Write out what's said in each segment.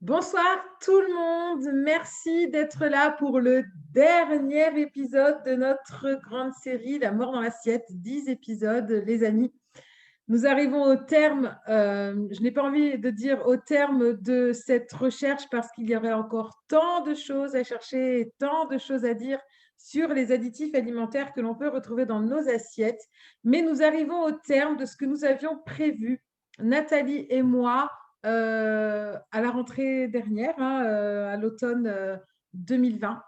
Bonsoir tout le monde, merci d'être là pour le dernier épisode de notre grande série La mort dans l'assiette, 10 épisodes les amis. Nous arrivons au terme, je n'ai pas envie de dire au terme de cette recherche parce qu'il y aurait encore tant de choses à chercher et tant de choses à dire sur les additifs alimentaires que l'on peut retrouver dans nos assiettes. Mais nous arrivons au terme de ce que nous avions prévu, Nathalie et moi, à la rentrée dernière, à l'automne 2020.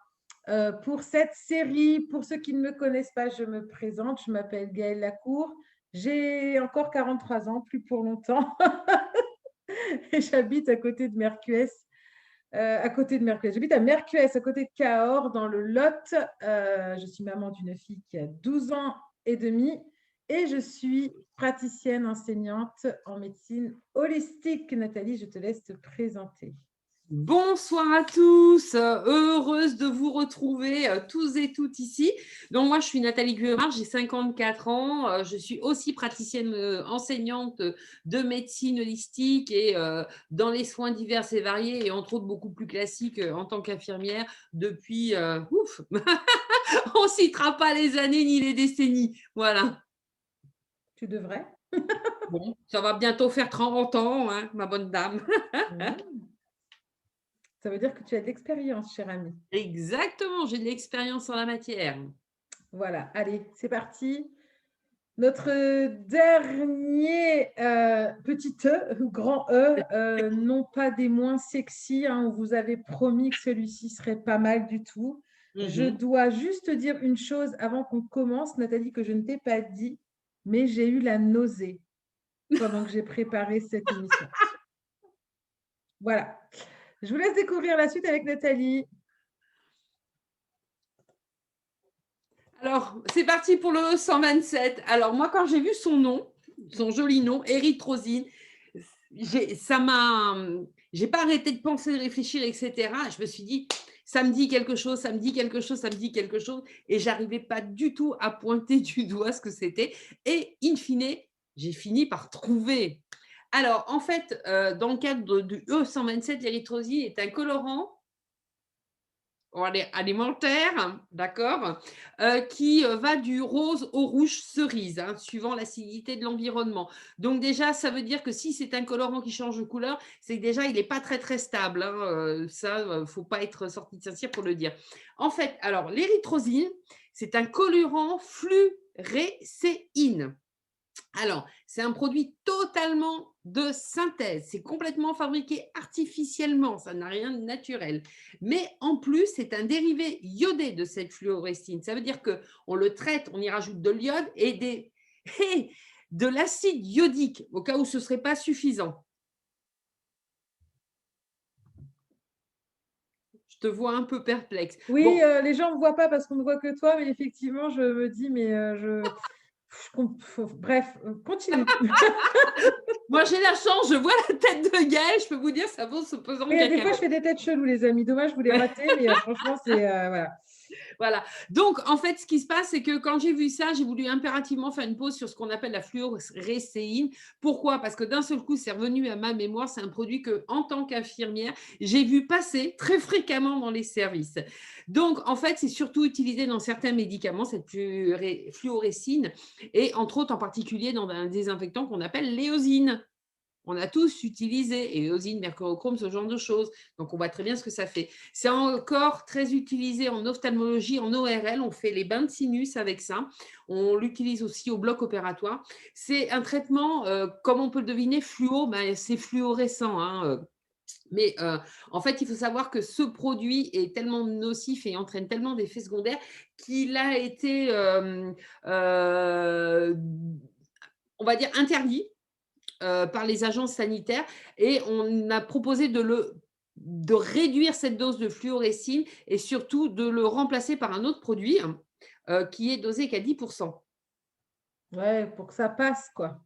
Pour cette série, pour ceux qui ne me connaissent pas, je me présente, je m'appelle Gaëlle Lacour. J'ai encore 43 ans, plus pour longtemps, et j'habite à côté de Mercues. J'habite à Mercues, à côté de Cahors, dans le Lot. Je suis maman d'une fille qui a 12 ans et demi et je suis praticienne enseignante en médecine holistique. Nathalie, je te laisse te présenter. Bonsoir à tous, heureuse de vous retrouver tous et toutes ici. Donc moi je suis Nathalie Guemard, j'ai 54 ans, je suis aussi praticienne enseignante de médecine holistique et dans les soins divers et variés et entre autres beaucoup plus classiques en tant qu'infirmière depuis, on ne citera pas les années ni les décennies, voilà. Tu devrais. Bon, ça va bientôt faire 30 ans, hein, ma bonne dame. Ça veut dire que tu as de l'expérience, chère amie. Exactement, j'ai de l'expérience en la matière. Voilà, allez, c'est parti. Notre dernier petit E, ou grand E, non pas des moins sexy, hein, on vous avait promis que celui-ci serait pas mal du tout. Je dois juste dire une chose avant qu'on commence, Nathalie, que je ne t'ai pas dit, mais j'ai eu la nausée pendant que j'ai préparé cette émission. Voilà. Je vous laisse découvrir la suite avec Nathalie. Alors, c'est parti pour le 127. Alors, moi, quand j'ai vu son nom, son joli nom, érythrosine, j'ai pas arrêté de penser, de réfléchir, etc. Je me suis dit, ça me dit quelque chose, ça me dit quelque chose, ça me dit quelque chose. Et j'arrivais pas du tout à pointer du doigt ce que c'était. Et in fine, j'ai fini par trouver. Alors, en fait, dans le cadre du E127, l'érythrosine est un colorant alimentaire, d'accord, qui va du rose au rouge cerise, hein, suivant l'acidité de l'environnement. Donc déjà, ça veut dire que si c'est un colorant qui change de couleur, c'est que déjà, il n'est pas très, très stable. Hein, ça, il ne faut pas être sorti de Saint-Cyr pour le dire. En fait, alors, l'érythrosine, c'est un colorant fluorescéine. Alors, c'est un produit totalement de synthèse. C'est complètement fabriqué artificiellement. Ça n'a rien de naturel. Mais en plus, c'est un dérivé iodé de cette fluorescine. Ça veut dire qu'on le traite, on y rajoute de l'iode et de l'acide iodique, au cas où ce ne serait pas suffisant. Je te vois un peu perplexe. Oui, Bon. les gens ne me voient pas parce qu'on ne voit que toi, mais effectivement, je me dis, mais bref, continue. Moi, j'ai la chance, je vois la tête de Gaëlle, je peux vous dire, ça vaut ce pesant de Oui, des fois, je cacahuètes. fais des têtes cheloues, les amis. Dommage, vous les ratez, mais franchement, c'est voilà. Voilà. Donc, en fait, ce qui se passe, c'est que quand j'ai vu ça, j'ai voulu impérativement faire une pause sur ce qu'on appelle la fluorescéine. Pourquoi? Parce que d'un seul coup, c'est revenu à ma mémoire. C'est un produit que, en tant qu'infirmière, j'ai vu passer très fréquemment dans les services. Donc, en fait, c'est surtout utilisé dans certains médicaments, cette fluorescine, et entre autres, en particulier, dans un désinfectant qu'on appelle l'éosine. On a tous utilisé éosine, mercurochrome, ce genre de choses. Donc, on voit très bien ce que ça fait. C'est encore très utilisé en ophtalmologie, en ORL. On fait les bains de sinus avec ça. On l'utilise aussi au bloc opératoire. C'est un traitement, comme on peut le deviner, fluo, ben, c'est fluorescent. Hein, mais en fait, il faut savoir que ce produit est tellement nocif et entraîne tellement d'effets secondaires qu'il a été, on va dire, interdit par les agences sanitaires et on a proposé de réduire cette dose de fluorescine et surtout de le remplacer par un autre produit qui est dosé qu'à 10%. Ouais, pour que ça passe, quoi.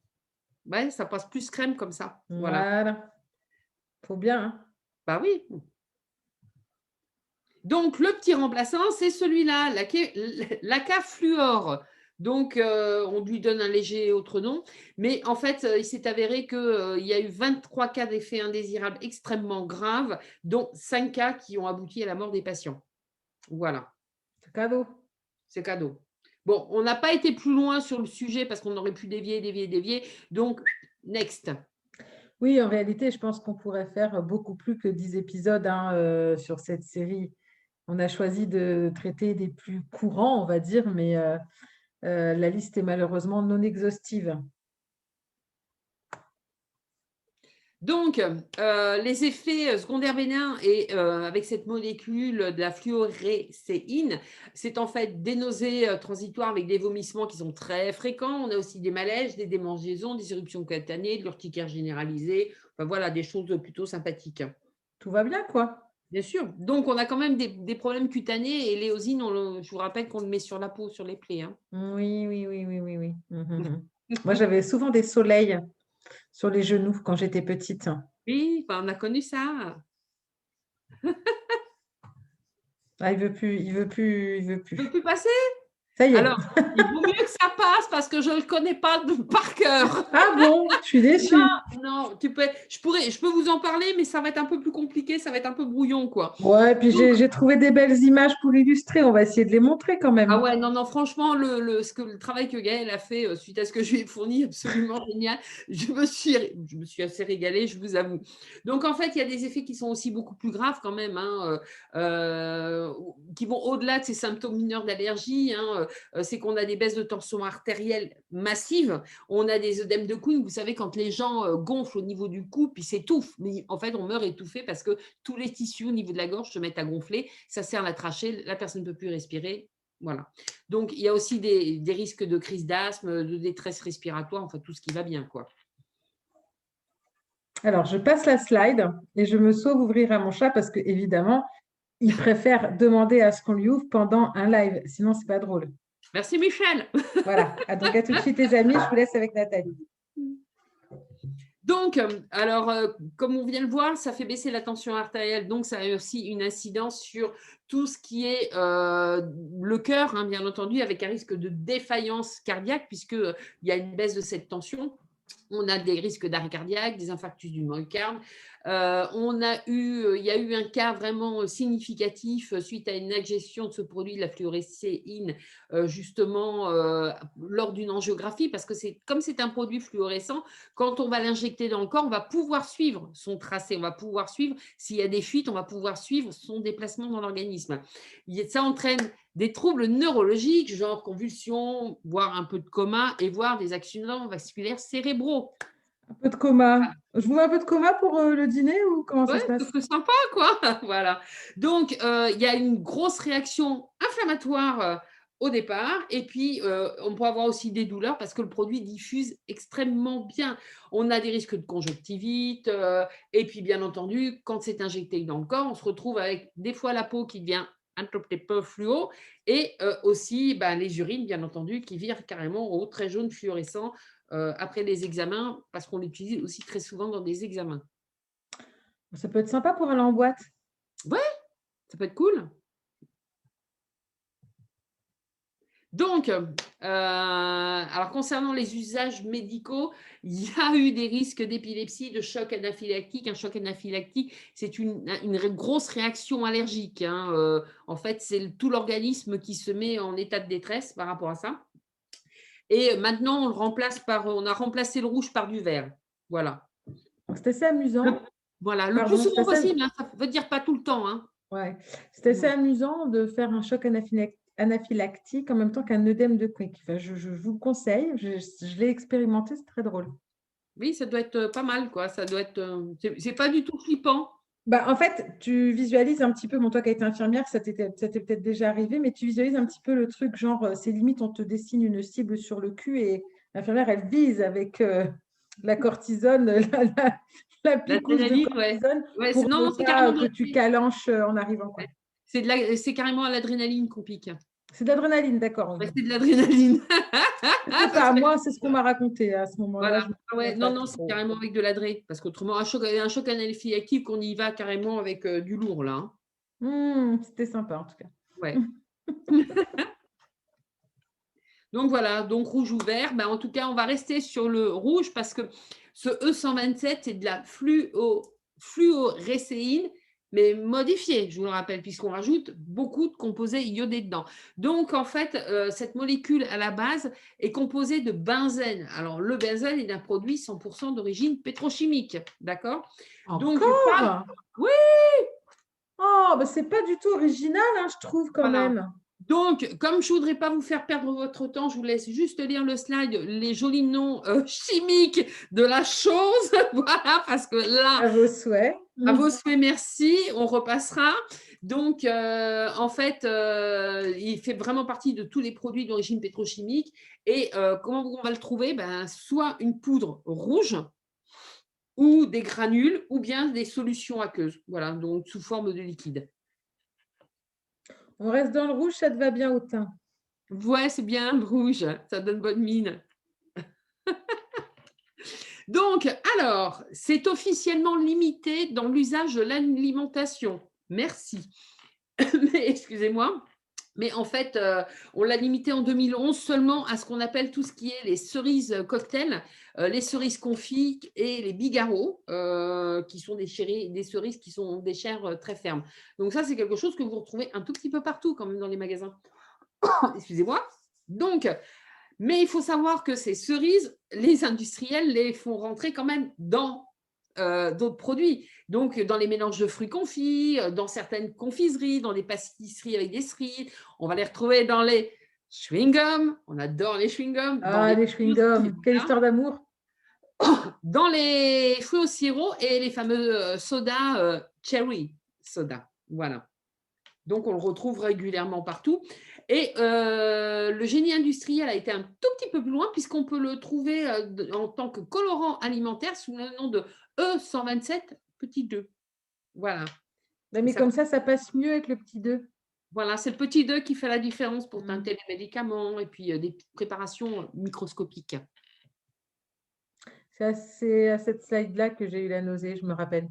Ouais, ça passe plus crème comme ça. Voilà. Voilà. Faut bien, hein. Bah oui. Donc, le petit remplaçant, c'est celui-là, l'Aca Fluor Donc, on lui donne un léger autre nom. Mais en fait, il s'est avéré qu'il y a eu 23 cas d'effets indésirables extrêmement graves, dont 5 cas qui ont abouti à la mort des patients. Voilà, C'est cadeau. c'est cadeau. Bon, on n'a pas été plus loin sur le sujet parce qu'on aurait pu dévier. Donc, next. Oui, en réalité, je pense qu'on pourrait faire beaucoup plus que 10 épisodes hein, sur cette série. On a choisi de traiter des plus courants, on va dire, mais la liste est malheureusement non exhaustive. Donc, les effets secondaires bénins et avec cette molécule de la fluorécéine, c'est en fait des nausées transitoires avec des vomissements qui sont très fréquents. On a aussi des malaises, des démangeaisons, des éruptions cutanées, de l'urticaire généralisée. Enfin, voilà, des choses plutôt sympathiques. Tout va bien, quoi. Bien sûr. Donc, on a quand même des problèmes cutanés et l'éosine, je vous rappelle qu'on le met sur la peau, sur les plaies. Hein. Oui, oui, oui, oui, oui, oui. Mhm. Moi, j'avais souvent des soleils sur les genoux quand j'étais petite. Oui, on a connu ça. Ah, il veut plus, il veut plus, il veut Tu ne plus. peux plus passer? Ça y est. Alors, il vaut mieux que ça passe parce que je ne le connais pas par cœur. Ah bon, je suis déçue. Non, je peux vous en parler, mais ça va être un peu plus compliqué, ça va être un peu brouillon, quoi. Ouais, puis Donc, j'ai trouvé des belles images pour illustrer. On va essayer de les montrer quand ah même. ouais, non, franchement, le travail que Gaëlle a fait suite à ce que je lui ai fourni, absolument génial. Je me suis assez régalée, je vous avoue. Donc, en fait, il y a des effets qui sont aussi beaucoup plus graves quand même, hein, qui vont au-delà de ces symptômes mineurs d'allergie. Hein, c'est qu'on a des baisses de tension artérielle massives, on a des œdèmes de Kuhn. Vous savez, quand les gens gonflent au niveau du cou, puis s'étouffent, mais en fait, on meurt étouffé parce que tous les tissus au niveau de la gorge se mettent à gonfler, ça serre la trachée, la personne ne peut plus respirer. Voilà. Donc, il y a aussi des risques de crise d'asthme, de détresse respiratoire, enfin tout ce qui va bien, quoi. Alors, je passe la slide et je me sauve ouvrir à mon chat parce que, évidemment, il préfère demander à ce qu'on lui ouvre pendant un live. Sinon, c'est pas drôle. Merci Michel. Voilà. Ah, donc, à tout de suite, les amis. Je vous laisse avec Nathalie. Donc, alors, comme on vient de le voir, ça fait baisser la tension artérielle, donc ça a aussi une incidence sur tout ce qui est le cœur, hein, bien entendu, avec un risque de défaillance cardiaque, puisqu'il y a une baisse de cette tension. On a des risques d'arrêt cardiaque, des infarctus du myocarde. Il y a eu un cas vraiment significatif suite à une ingestion de ce produit, de la fluorécéine, justement lors d'une angiographie, parce que comme c'est un produit fluorescent, quand on va l'injecter dans le corps, on va pouvoir suivre son tracé, on va pouvoir suivre s'il y a des fuites, on va pouvoir suivre son déplacement dans l'organisme. Ça entraîne des troubles neurologiques, genre convulsions, voire un peu de coma, et voire des accidents vasculaires cérébraux. Un peu de coma. Je vous mets un peu de coma pour le dîner ou comment ça Ouais, se passe? c'est sympa, quoi. Voilà. Donc, il y a une grosse réaction inflammatoire au départ, et puis on peut avoir aussi des douleurs parce que le produit diffuse extrêmement bien. On a des risques de conjonctivite, et puis bien entendu, quand c'est injecté dans le corps, on se retrouve avec des fois la peau qui devient un tout petit peu fluo, et aussi les urines, bien entendu, qui virent carrément au très jaune fluorescent après les examens, parce qu'on l'utilise aussi très souvent dans des examens. Ça peut être sympa pour aller en boîte. Ouais, ça peut être cool. Donc, alors concernant les usages médicaux, il y a eu des risques d'épilepsie, de choc anaphylactique. Un choc anaphylactique, c'est une grosse réaction allergique. Hein. En fait, c'est tout l'organisme qui se met en état de détresse par rapport à ça. Et maintenant, on a remplacé le rouge par du vert. Voilà. C'est assez amusant. Le plus Pardon, souvent possible. Hein. Ça veut dire pas tout le temps. Hein. Ouais. C'est assez amusant de faire un choc anaphylactique en même temps qu'un œdème de Quick. Enfin, je vous le conseille. Je l'ai expérimenté, c'est très drôle. Oui, ça doit être pas mal, quoi. Ça doit être. C'est pas du tout flippant. Bah, en fait, tu visualises un petit peu, bon, toi qui as été infirmière, ça t'est peut-être déjà arrivé, mais tu visualises un petit peu le truc, genre, c'est limite, on te dessine une cible sur le cul et l'infirmière, elle vise avec la cortisone, la picouse de L'adrénaline, ouais. cortisone Ouais, pour non, ne c'est pas carrément de que tu calanches en arrivant, quoi. c'est carrément à l'adrénaline qu'on pique. C'est de l'adrénaline, d'accord. Ouais, c'est de l'adrénaline. Je sais pas, moi, c'est ce qu'on m'a raconté à ce moment-là. Voilà. Je me Ouais, souviens pas non, c'est trop. carrément avec de l'adré. Parce qu'autrement, un choc anaphylactique, on y va carrément avec du lourd, là. Hein. C'était sympa, en tout cas. Ouais. Donc voilà, donc rouge ou vert. Ben, en tout cas, on va rester sur le rouge parce que ce E127, c'est de la fluorécéine, mais modifiée, je vous le rappelle, puisqu'on rajoute beaucoup de composés iodés dedans. Donc, en fait, cette molécule à la base est composée de benzène. Alors, le benzène est un produit 100% d'origine pétrochimique, d'accord? Donc, Encore? oui, Oh, bah, c'est pas du tout original, hein, je trouve quand voilà. même. Donc, comme je ne voudrais pas vous faire perdre votre temps, je vous laisse juste lire le slide, les jolis noms chimiques de la chose. Voilà, parce que là, À vos souhaits. à vos souhaits, merci, on repassera. Donc, en fait, il fait vraiment partie de tous les produits d'origine pétrochimique. Et comment on va le trouver? Ben, soit une poudre rouge ou des granules ou bien des solutions aqueuses. Voilà, donc sous forme de liquide. On reste dans le rouge, ça te va bien au teint. Ouais, c'est bien le rouge, ça donne bonne mine. Donc, alors, c'est officiellement limité dans l'usage de l'alimentation. Merci. Mais excusez-moi. Mais en fait, on l'a limité en 2011 seulement à ce qu'on appelle tout ce qui est les cerises cocktails, les cerises confits et les bigarreaux, qui sont des cerises qui sont des chairs très fermes. Donc ça, c'est quelque chose que vous retrouvez un tout petit peu partout quand même dans les magasins. Excusez-moi. Donc, mais il faut savoir que ces cerises, les industriels les font rentrer quand même dans d'autres produits. Donc, dans les mélanges de fruits confits, dans certaines confiseries, dans des pâtisseries avec des cerises. On va les retrouver dans les chewing-gums. On adore les chewing-gums. Dans Ah, les les chewing-gums, quelle histoire d'amour. dans les fruits au sirop et les fameux sodas cherry soda. Voilà. Donc, on le retrouve régulièrement partout. Et le génie industriel a été un tout petit peu plus loin puisqu'on peut le trouver en tant que colorant alimentaire sous le nom de E127 petit 2. Voilà. Mais comme ça passe mieux avec le petit 2. Voilà, c'est le petit 2 qui fait la différence pour Mm. teinter les médicaments et puis des préparations microscopiques. C'est à cette slide-là que j'ai eu la nausée, je me rappelle.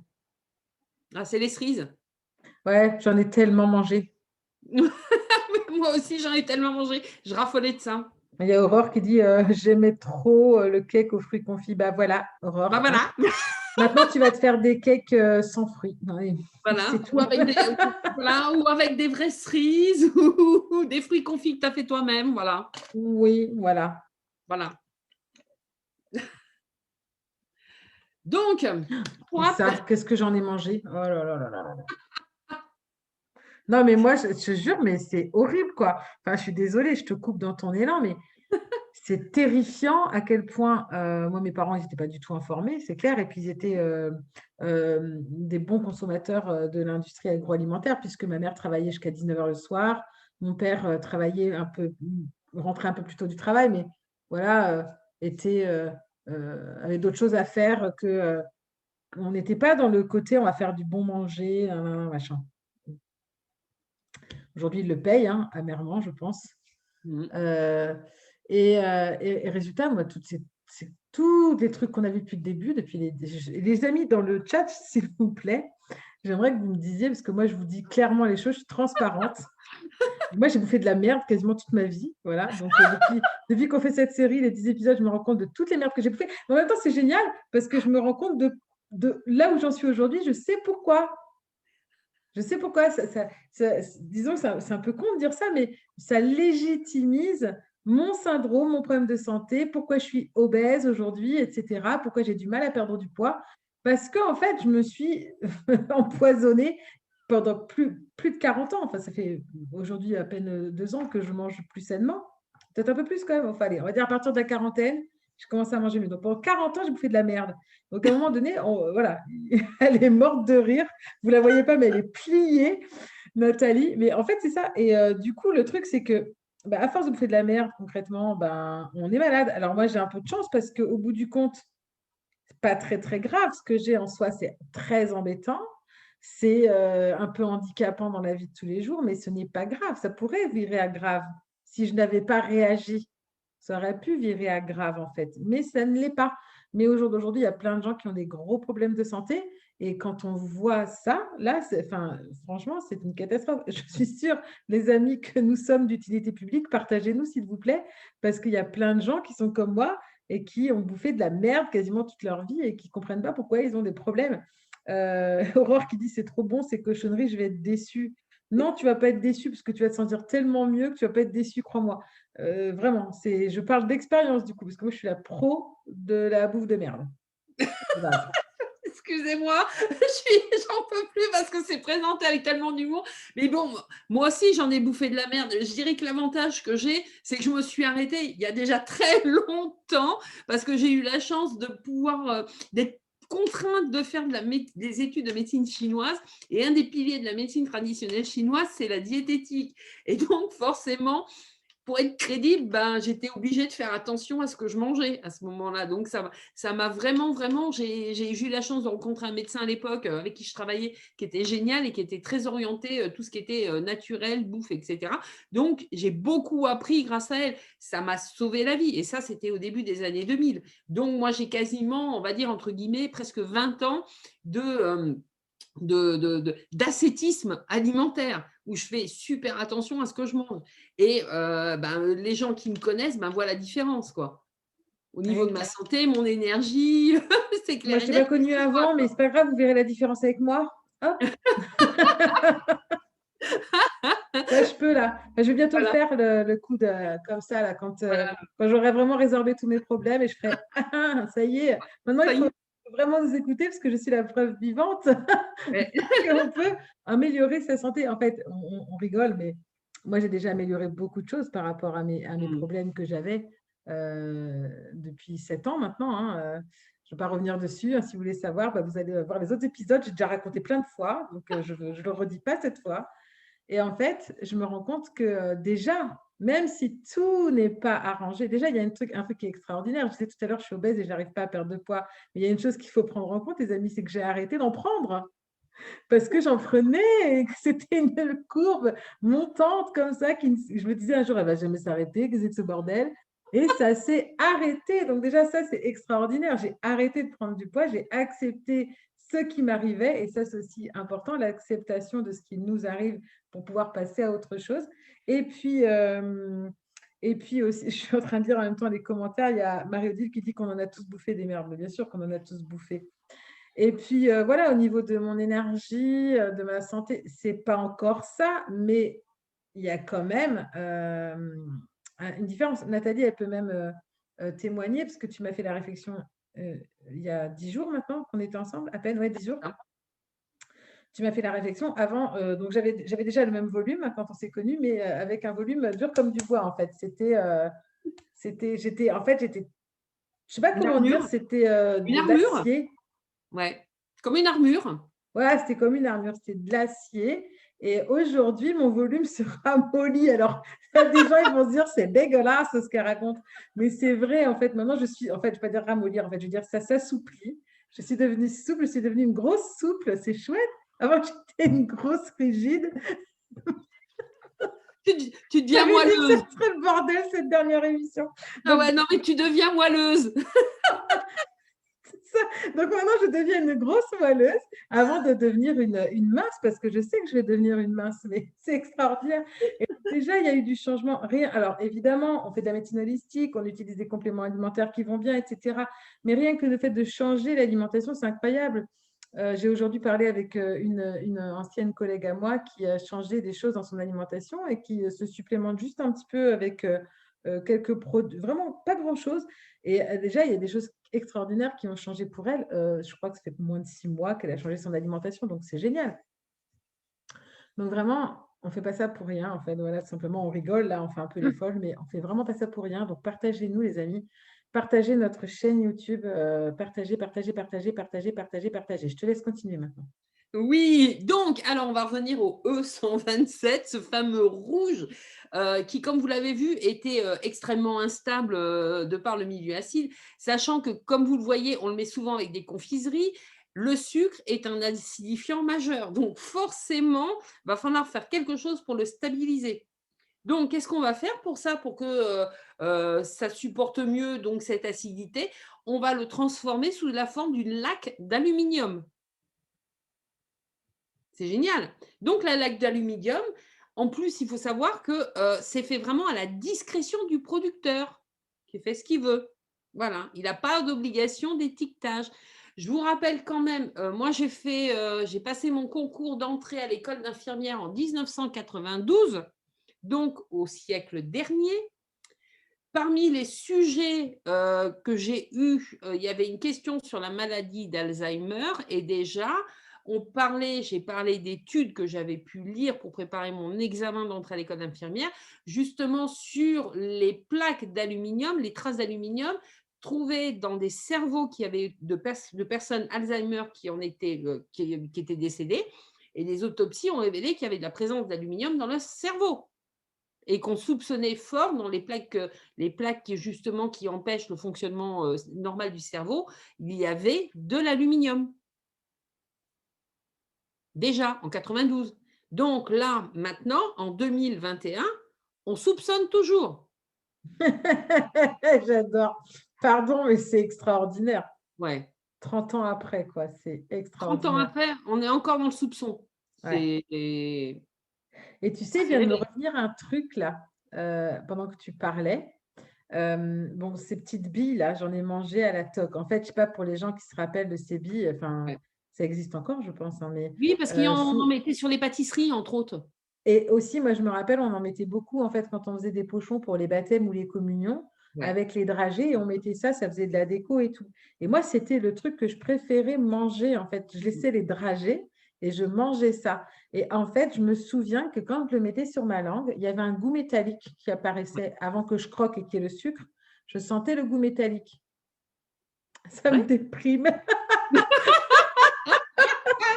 Ah, c'est les cerises. Ouais, j'en ai tellement mangé. Moi aussi, j'en ai tellement mangé. Je raffolais de ça. Il y a Aurore qui dit j'aimais trop le cake aux fruits confits. Bah voilà, Aurore. Bah voilà. Maintenant, tu vas te faire des cakes sans fruits. Ouais, Voilà, c'est tout. voilà, ou avec des vraies cerises ou des fruits confits que tu as fait toi-même. Voilà. Oui, voilà. Voilà. Donc, Ça, qu'est-ce que j'en ai mangé? Oh là là là là là. Non, mais moi, je te jure, mais c'est horrible, quoi. Enfin, je suis désolée, je te coupe dans ton élan, mais c'est terrifiant à quel point, moi, mes parents, ils n'étaient pas du tout informés, c'est clair, et puis ils étaient des bons consommateurs de l'industrie agroalimentaire, puisque ma mère travaillait jusqu'à 19h le soir, mon père travaillait un peu, rentrait un peu plus tôt du travail, mais voilà, avait d'autres choses à faire que, on n'était pas dans le côté, on va faire du bon manger, machin. Aujourd'hui, ils le payent, hein, amèrement, je pense. Euh, et résultat, moi, c'est tous les trucs qu'on a vus depuis le début, depuis les amis dans le chat, s'il vous plaît, j'aimerais que vous me disiez, parce que moi, je vous dis clairement les choses, je suis transparente. Moi, j'ai bouffé de la merde quasiment toute ma vie. Voilà. Donc, depuis qu'on fait cette série, les 10 épisodes, je me rends compte de toutes les merdes que j'ai bouffées. Mais en même temps, c'est génial parce que je me rends compte de là où j'en suis aujourd'hui. Je sais pourquoi. Je sais pourquoi. Disons que c'est un peu con de dire ça, mais ça légitimise mon syndrome, mon problème de santé, pourquoi je suis obèse aujourd'hui, etc. Pourquoi j'ai du mal à perdre du poids. Parce qu'en fait, je me suis empoisonnée pendant plus de 40 ans. Enfin, ça fait aujourd'hui à peine 2 ans que je mange plus sainement. Peut-être un peu plus quand même. Enfin, allez, on va dire à partir de la quarantaine, je commence à manger mieux. Donc pendant 40 ans, j'ai bouffé de la merde. Donc à un moment donné, voilà, elle est morte de rire. Vous ne la voyez pas, mais elle est pliée, Nathalie. Mais en fait, c'est ça. Et du coup, le truc, c'est que bah, à force de bouffer de la merde, concrètement, ben, on est malade. Alors moi, j'ai un peu de chance parce qu'au bout du compte, c'est pas très, très grave. Ce que j'ai en soi, c'est très embêtant. C'est un peu handicapant dans la vie de tous les jours, mais ce n'est pas grave. Ça pourrait virer à grave si je n'avais pas réagi. Ça aurait pu virer à grave, en fait, mais ça ne l'est pas. Mais au jour d'aujourd'hui, il y a plein de gens qui ont des gros problèmes de santé Et quand on voit ça, là, enfin, franchement, c'est une catastrophe. Je suis sûre, les amis que nous sommes d'utilité publique, partagez-nous, s'il vous plaît, parce qu'il y a plein de gens qui sont comme moi et qui ont bouffé de la merde quasiment toute leur vie et qui ne comprennent pas pourquoi ils ont des problèmes. Aurore qui dit c'est trop bon, ces cochonneries, je vais être déçue. Non, tu vas pas être déçue parce que tu vas te sentir tellement mieux que tu vas pas être déçue, crois-moi. Vraiment, je parle d'expérience du coup, parce que moi je suis la pro de la bouffe de merde. Voilà. Excusez-moi, j'en peux plus parce que c'est présenté avec tellement d'humour. Mais bon, moi aussi, j'en ai bouffé de la merde. Je dirais que l'avantage que j'ai, c'est que je me suis arrêtée il y a déjà très longtemps parce que j'ai eu la chance de pouvoir d'être contrainte de faire des études de médecine chinoise. Et un des piliers de la médecine traditionnelle chinoise, c'est la diététique. Et donc, forcément, pour être crédible, ben, j'étais obligée de faire attention à ce que je mangeais à ce moment-là. Donc, ça m'a vraiment, j'ai eu la chance de rencontrer un médecin à l'époque avec qui je travaillais, qui était génial et qui était très orienté, tout ce qui était naturel, bouffe, etc. Donc, j'ai beaucoup appris grâce à elle. Ça m'a sauvé la vie. Et ça, c'était au début des années 2000. Donc, moi, j'ai quasiment, on va dire, entre guillemets, presque 20 ans d'ascétisme alimentaire où je fais super attention à ce que je mange. Et ben, les gens qui me connaissent ben, voient la différence, quoi. Au niveau de ma santé, mon énergie, c'est clair. Moi, je ne t'ai pas connue avant, mais c'est pas grave, vous verrez la différence avec moi. Hop. Là, je peux, là. Je vais bientôt le faire, le coup de comme ça, là, quand j'aurai vraiment résorbé tous mes problèmes et je ferai ah, ça y est. Maintenant, il faut vraiment nous écouter parce que je suis la preuve vivante qu'on peut améliorer sa santé. En fait, on rigole, mais moi, j'ai déjà amélioré beaucoup de choses par rapport à mes problèmes que j'avais depuis 7 ans maintenant. Hein. Je ne vais pas revenir dessus. Hein, si vous voulez savoir, bah, vous allez voir les autres épisodes. J'ai déjà raconté plein de fois, donc je ne le redis pas cette fois. Et en fait, je me rends compte que déjà, même si tout n'est pas arrangé, déjà, il y a un truc qui est extraordinaire. Je disais tout à l'heure, je suis obèse et je n'arrive pas à perdre de poids. Mais il y a une chose qu'il faut prendre en compte, les amis, c'est que j'ai arrêté d'en prendre parce que j'en prenais et que c'était une courbe montante comme ça. Je me disais un jour, elle ne va jamais s'arrêter, que c'est ce bordel. Et ça s'est arrêté. Donc déjà, ça, c'est extraordinaire. J'ai arrêté de prendre du poids, j'ai accepté ce qui m'arrivait. Et ça, c'est aussi important, l'acceptation de ce qui nous arrive pour pouvoir passer à autre chose. Et puis aussi, je suis en train de lire en même temps les commentaires, il y a Marie-Odile qui dit qu'on en a tous bouffé des merdes. Mais bien sûr qu'on en a tous bouffé. Et puis voilà, au niveau de mon énergie, de ma santé, c'est pas encore ça, mais il y a quand même une différence. Nathalie, elle peut même témoigner, parce que tu m'as fait la réflexion il y a 10 jours maintenant qu'on était ensemble, à peine, ouais, 10 jours. Tu m'as fait la réflexion avant, donc j'avais déjà le même volume hein, quand on s'est connus, mais avec un volume dur comme du bois, en fait. J'étais, je sais pas comment dire, c'était une de armure. l'acier. Ouais, comme une armure. Ouais, c'était comme une armure, c'était de l'acier. Et aujourd'hui, mon volume se ramollit. Alors, il y a des gens, ils vont se dire, c'est dégueulasse ce qu'elle raconte. Mais c'est vrai, en fait, maintenant, je ne vais pas dire ramollir, en fait, je veux dire, ça s'assouplit. Je suis devenue souple, je suis devenue une grosse souple, c'est chouette. Avant, j'étais une grosse rigide. Tu deviens moelleuse. Ça serait le bordel, cette dernière émission. Ah ouais, non, mais tu deviens moelleuse. Donc maintenant, je deviens une grosse moelleuse avant de devenir une mince, parce que je sais que je vais devenir une mince, mais c'est extraordinaire. Et déjà, il y a eu du changement. Rien. Alors, évidemment, on fait de la médecine holistique, on utilise des compléments alimentaires qui vont bien, etc. Mais rien que le fait de changer l'alimentation, c'est incroyable. J'ai aujourd'hui parlé avec une ancienne collègue à moi qui a changé des choses dans son alimentation et qui se supplémente juste un petit peu avec quelques produits, vraiment pas grand-chose. Et déjà, il y a des choses extraordinaires qui ont changé pour elle. Je crois que ça fait moins de 6 mois qu'elle a changé son alimentation, donc c'est génial. Donc vraiment, on ne fait pas ça pour rien. En fait, voilà, simplement, on rigole, là, on fait un peu les folles, mais on ne fait vraiment pas ça pour rien. Donc partagez-nous, les amis. Partagez notre chaîne YouTube. Partagez, partagez, partagez, partagez, partagez, partagez. Je te laisse continuer maintenant. Oui, donc, alors on va revenir au E127, ce fameux rouge qui, comme vous l'avez vu, était extrêmement instable de par le milieu acide, sachant que, comme vous le voyez, on le met souvent avec des confiseries. Le sucre est un acidifiant majeur, donc forcément, il va falloir faire quelque chose pour le stabiliser. Donc, qu'est-ce qu'on va faire pour ça, pour que ça supporte mieux donc, cette acidité? On va le transformer sous la forme d'une laque d'aluminium. C'est génial. Donc, la laque d'aluminium, en plus, il faut savoir que c'est fait vraiment à la discrétion du producteur, qui fait ce qu'il veut. Voilà, il n'a pas d'obligation d'étiquetage. Je vous rappelle quand même, moi j'ai passé mon concours d'entrée à l'école d'infirmière en 1992, donc au siècle dernier. Parmi les sujets que j'ai eus, il y avait une question sur la maladie d'Alzheimer et déjà, j'ai parlé d'études que j'avais pu lire pour préparer mon examen d'entrée à l'école d'infirmière, justement sur les plaques d'aluminium, les traces d'aluminium trouvées dans des cerveaux de personnes Alzheimer qui étaient décédées. Et les autopsies ont révélé qu'il y avait de la présence d'aluminium dans le cerveau et qu'on soupçonnait fort dans les plaques justement qui empêchent le fonctionnement normal du cerveau, il y avait de l'aluminium. Déjà, en 92. Donc là, maintenant, en 2021, on soupçonne toujours. J'adore. Pardon, mais c'est extraordinaire. Ouais. 30 ans après, quoi. C'est 30 ans extraordinaire. après, on est encore dans le soupçon. Ouais. Et tu sais, il vient de me revenir un truc là, pendant que tu parlais. Bon, ces petites billes là, j'en ai mangé à la toque. En fait, je sais pas, pour les gens qui se rappellent de ces billes, enfin, ouais. ça existe encore, je pense, hein, mais Oui, parce qu'ils en mettaient sur les pâtisseries, entre autres. et aussi, moi, je me rappelle, on en mettait beaucoup en fait quand on faisait des pochons pour les baptêmes ou les communions Ouais. avec les dragées et on mettait ça faisait de la déco et tout. Et moi, c'était le truc que je préférais manger en fait. Je laissais les dragées et je mangeais ça. Et en fait, je me souviens que quand je le mettais sur ma langue, il y avait un goût métallique qui apparaissait avant que je croque et qu'il y ait le sucre. Je sentais le goût métallique. Ça me Ouais. déprime.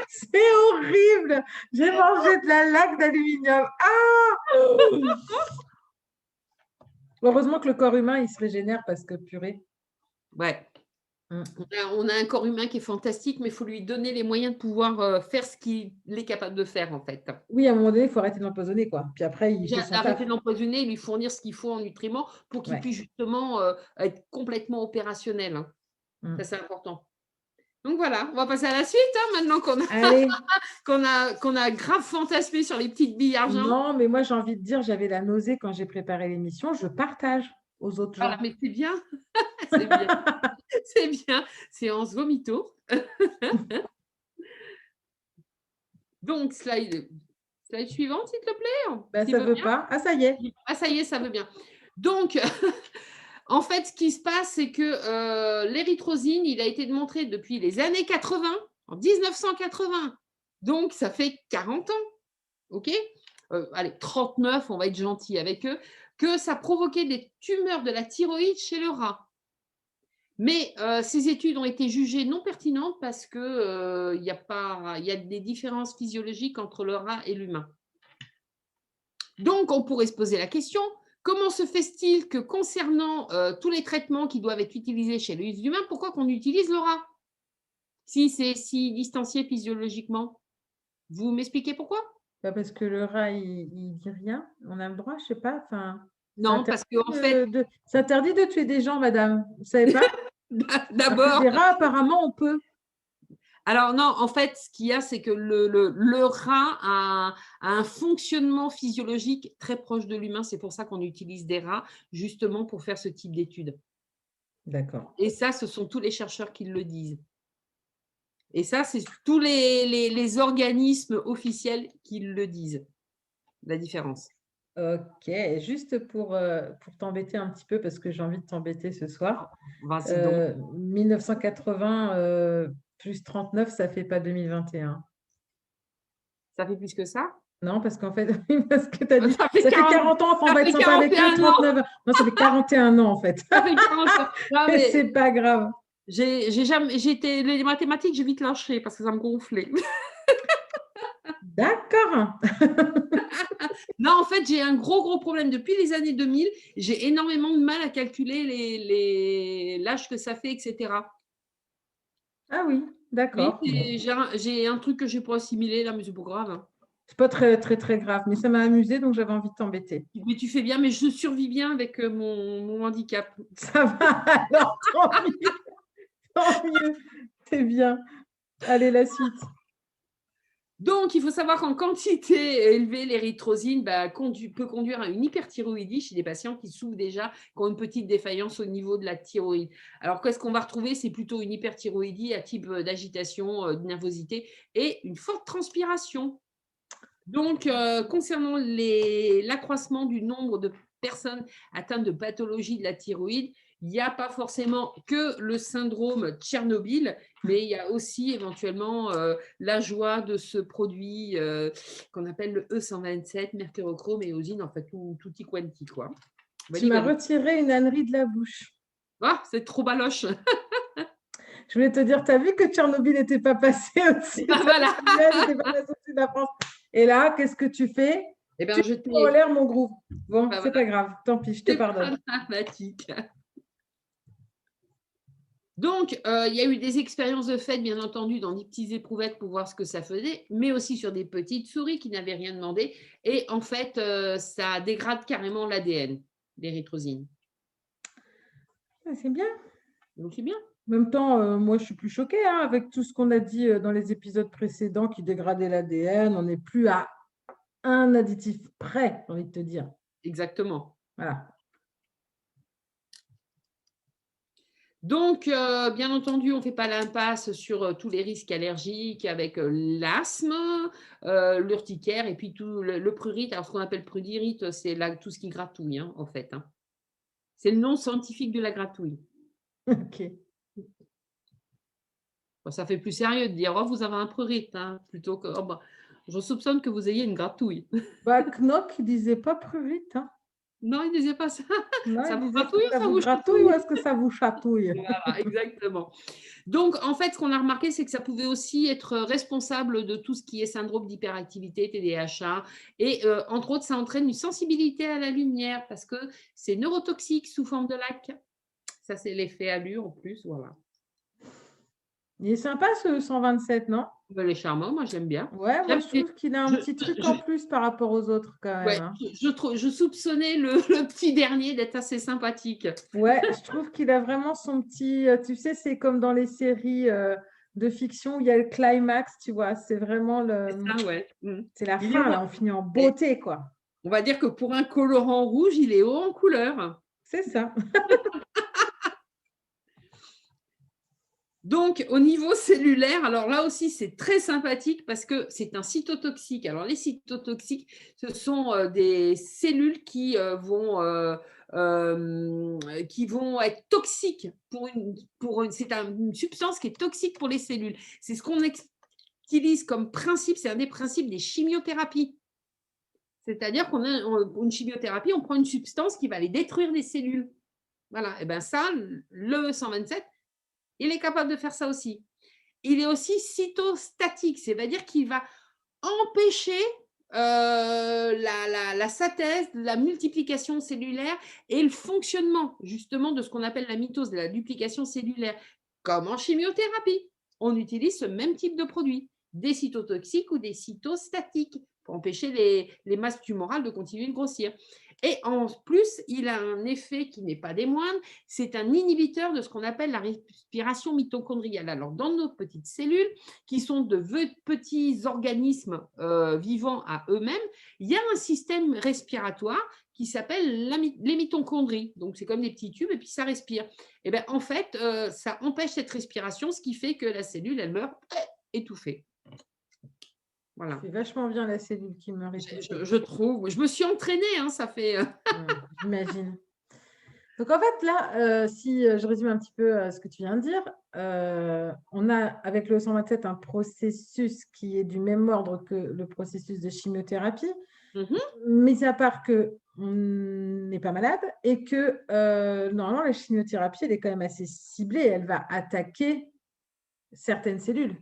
C'est horrible. J'ai mangé de la laque d'aluminium. Ah! Heureusement que le corps humain, il se régénère parce que purée. Ouais. On a un corps humain qui est fantastique, mais il faut lui donner les moyens de pouvoir faire ce qu'il est capable de faire, en fait. Oui, à un moment donné, il faut arrêter de l'empoisonner, quoi. Puis après, il Déjà, fait son arrêter taf. de l'empoisonner et lui fournir ce qu'il faut en nutriments pour qu'il Ouais. puisse justement être complètement opérationnel. Hein. Ça, c'est important. Donc voilà, on va passer à la suite, hein, maintenant Allez. qu'on a grave fantasmé sur les petites billes argent. Non, mais moi, j'ai envie de dire, j'avais la nausée quand j'ai préparé l'émission. Je partage aux autres gens. Voilà, mais c'est bien. C'est bien. C'est bien. Séance vomito. Donc, slide suivante, s'il te plaît. Ben, ça ne veut pas. Ah, ça y est. Ah, ça y est, ça veut bien. Donc, en fait, ce qui se passe, c'est que l'érythrosine, il a été démontré depuis les années 80, en 1980. Donc, ça fait 40 ans, OK, allez, 39, on va être gentil avec eux, que ça provoquait des tumeurs de la thyroïde chez le rat. Mais ces études ont été jugées non pertinentes parce qu'il y a des différences physiologiques entre le rat et l'humain. Donc, on pourrait se poser la question, comment se fait-il que concernant tous les traitements qui doivent être utilisés chez les humains, pourquoi qu'on utilise le rat si c'est si distancié physiologiquement? Vous m'expliquez pourquoi? Bah, parce que le rat, il dit rien. On a le droit, je sais pas. Enfin, Non, parce qu'en fait, c'est interdit de tuer des gens, madame. Vous ne savez pas? d'abord, Des rats, apparemment, on peut. alors non, en fait, ce qu'il y a, c'est que le rat a un fonctionnement physiologique très proche de l'humain. C'est pour ça qu'on utilise des rats, justement pour faire ce type d'études. D'accord. Et ça, ce sont tous les chercheurs qui le disent. Et ça, c'est tous les organismes officiels qui le disent, la différence. Ok, juste pour t'embêter un petit peu, parce que j'ai envie de t'embêter ce soir. Vas-y donc. 1980 plus 39, ça fait pas 2021. Ça fait plus que ça? Non, parce qu'en fait, parce que tu as dit, Ça fait ça fait 40 40 ans, enfin, on ça va être fait sympa avec eux, 41 ans. 39. Non, ça fait 41 ans, en fait. Ça fait 40 ans. Non, Mais mais c'est pas grave. les mathématiques, j'ai vite lâché parce que ça me gonflait. D'accord. Non, en fait, j'ai un gros problème. Depuis les années 2000, j'ai énormément de mal à calculer l'âge que ça fait, etc. Ah oui, Oui, d'accord. j'ai un truc que j'ai pas assimilé là, mais c'est pas grave. Hein. C'est pas très grave, mais ça m'a amusé, donc j'avais envie de t'embêter. Mais tu fais bien, mais je survis bien avec mon handicap. Ça va, alors tant mieux. Tant mieux. C'est bien. Allez, la suite. Donc, il faut savoir qu'en quantité élevée, l'érythrosine peut conduire à une hyperthyroïdie chez des patients qui souffrent déjà, qui ont une petite défaillance au niveau de la thyroïde. Alors, qu'est-ce qu'on va retrouver? C'est plutôt une hyperthyroïdie à type d'agitation, de nervosité et une forte transpiration. Donc, concernant l'accroissement du nombre de personnes atteintes de pathologie de la thyroïde, il n'y a pas forcément que le syndrome Tchernobyl, mais il y a aussi éventuellement la joie de ce produit qu'on appelle le E127, mercurochrome et éosine, en fait, tutti quanti, quoi. Tu m'as retiré une ânnerie de la bouche. Ah, c'est trop baloche. Je voulais te dire, tu as vu que Tchernobyl n'était pas passé au-dessus Voilà. de la France. Et là, qu'est-ce que tu fais? Eh ben, Tu je prends en l'air mon groupe. Bon, Ben c'est voilà. pas grave. Tant pis, je te C'est pas pardonne. dramatique. Donc, il y a eu des expériences de fait, bien entendu, dans des petites éprouvettes pour voir ce que ça faisait, mais aussi sur des petites souris qui n'avaient rien demandé. Et en fait, ça dégrade carrément l'ADN, l'érythrosine. Ah, c'est bien. Donc, c'est bien. En même temps, moi, je suis plus choquée hein, avec tout ce qu'on a dit dans les épisodes précédents qui dégradaient l'ADN. On n'est plus à un additif près, j'ai envie de te dire. Exactement. Voilà. Donc, bien entendu, on ne fait pas l'impasse sur tous les risques allergiques avec l'asthme, l'urticaire et puis tout le prurite. Alors, ce qu'on appelle prurite, c'est tout ce qui gratouille, hein, en fait. Hein. C'est le nom scientifique de la gratouille. Ok. Bon, ça fait plus sérieux de dire oh, vous avez un prurite, hein, plutôt que oh, je soupçonne que vous ayez une gratouille. Bah, Knock, il disait pas prurite. Hein. Non, il ne disait pas ça. Non, Ça il vous disait gratouille que ou ça ça vous vous gratouille ou chatouille? est-ce que ça vous chatouille? Voilà, exactement. Donc, en fait, ce qu'on a remarqué, c'est que ça pouvait aussi être responsable de tout ce qui est syndrome d'hyperactivité, TDAH. Et entre autres, ça entraîne une sensibilité à la lumière parce que c'est neurotoxique sous forme de lac. Ça, c'est l'effet alu en plus. Voilà. Il est sympa ce 127, non? Il est charmant, moi j'aime bien. Ouais, moi je trouve qu'il a un petit truc en plus par rapport aux autres quand même. Ouais, Hein. je soupçonnais le petit dernier d'être assez sympathique. Ouais, je trouve qu'il a vraiment son petit. Tu sais, c'est comme dans les séries de fiction où il y a le climax, tu vois. C'est vraiment C'est le. ça, ouais. C'est la Il est fin, haut. là, on finit en Et beauté, quoi. on va dire que pour un colorant rouge, il est haut en couleur. C'est ça. Donc, au niveau cellulaire, alors là aussi, c'est très sympathique parce que c'est un cytotoxique. Alors, les cytotoxiques, ce sont des cellules qui vont être toxiques c'est une substance qui est toxique pour les cellules. C'est ce qu'on utilise comme principe, c'est un des principes des chimiothérapies. C'est-à-dire qu'on a une chimiothérapie, on prend une substance qui va aller détruire les cellules. Voilà, et bien ça, le 127, il est capable de faire ça aussi. Il est aussi cytostatique, c'est-à-dire qu'il va empêcher la synthèse, la multiplication cellulaire et le fonctionnement justement de ce qu'on appelle la mitose, de la duplication cellulaire. Comme en chimiothérapie, on utilise ce même type de produit, des cytotoxiques ou des cytostatiques, pour empêcher les masses tumorales de continuer de grossir. Et en plus, il a un effet qui n'est pas des moindres, c'est un inhibiteur de ce qu'on appelle la respiration mitochondriale. Alors, dans nos petites cellules, qui sont de petits organismes vivants à eux-mêmes, il y a un système respiratoire qui s'appelle les mitochondries. Donc, c'est comme des petits tubes et puis ça respire. Et bien, en fait, ça empêche cette respiration, ce qui fait que la cellule, elle meurt étouffée. Voilà. C'est vachement bien la cellule qui meurt étouffée. Je trouve. Je me suis entraînée, hein, ça fait. J'imagine. Donc en fait, là, si je résume un petit peu ce que tu viens de dire, on a avec le 127 un processus qui est du même ordre que le processus de chimiothérapie, mis à part qu'on n'est pas malade et que normalement la chimiothérapie, elle est quand même assez ciblée, elle va attaquer certaines cellules.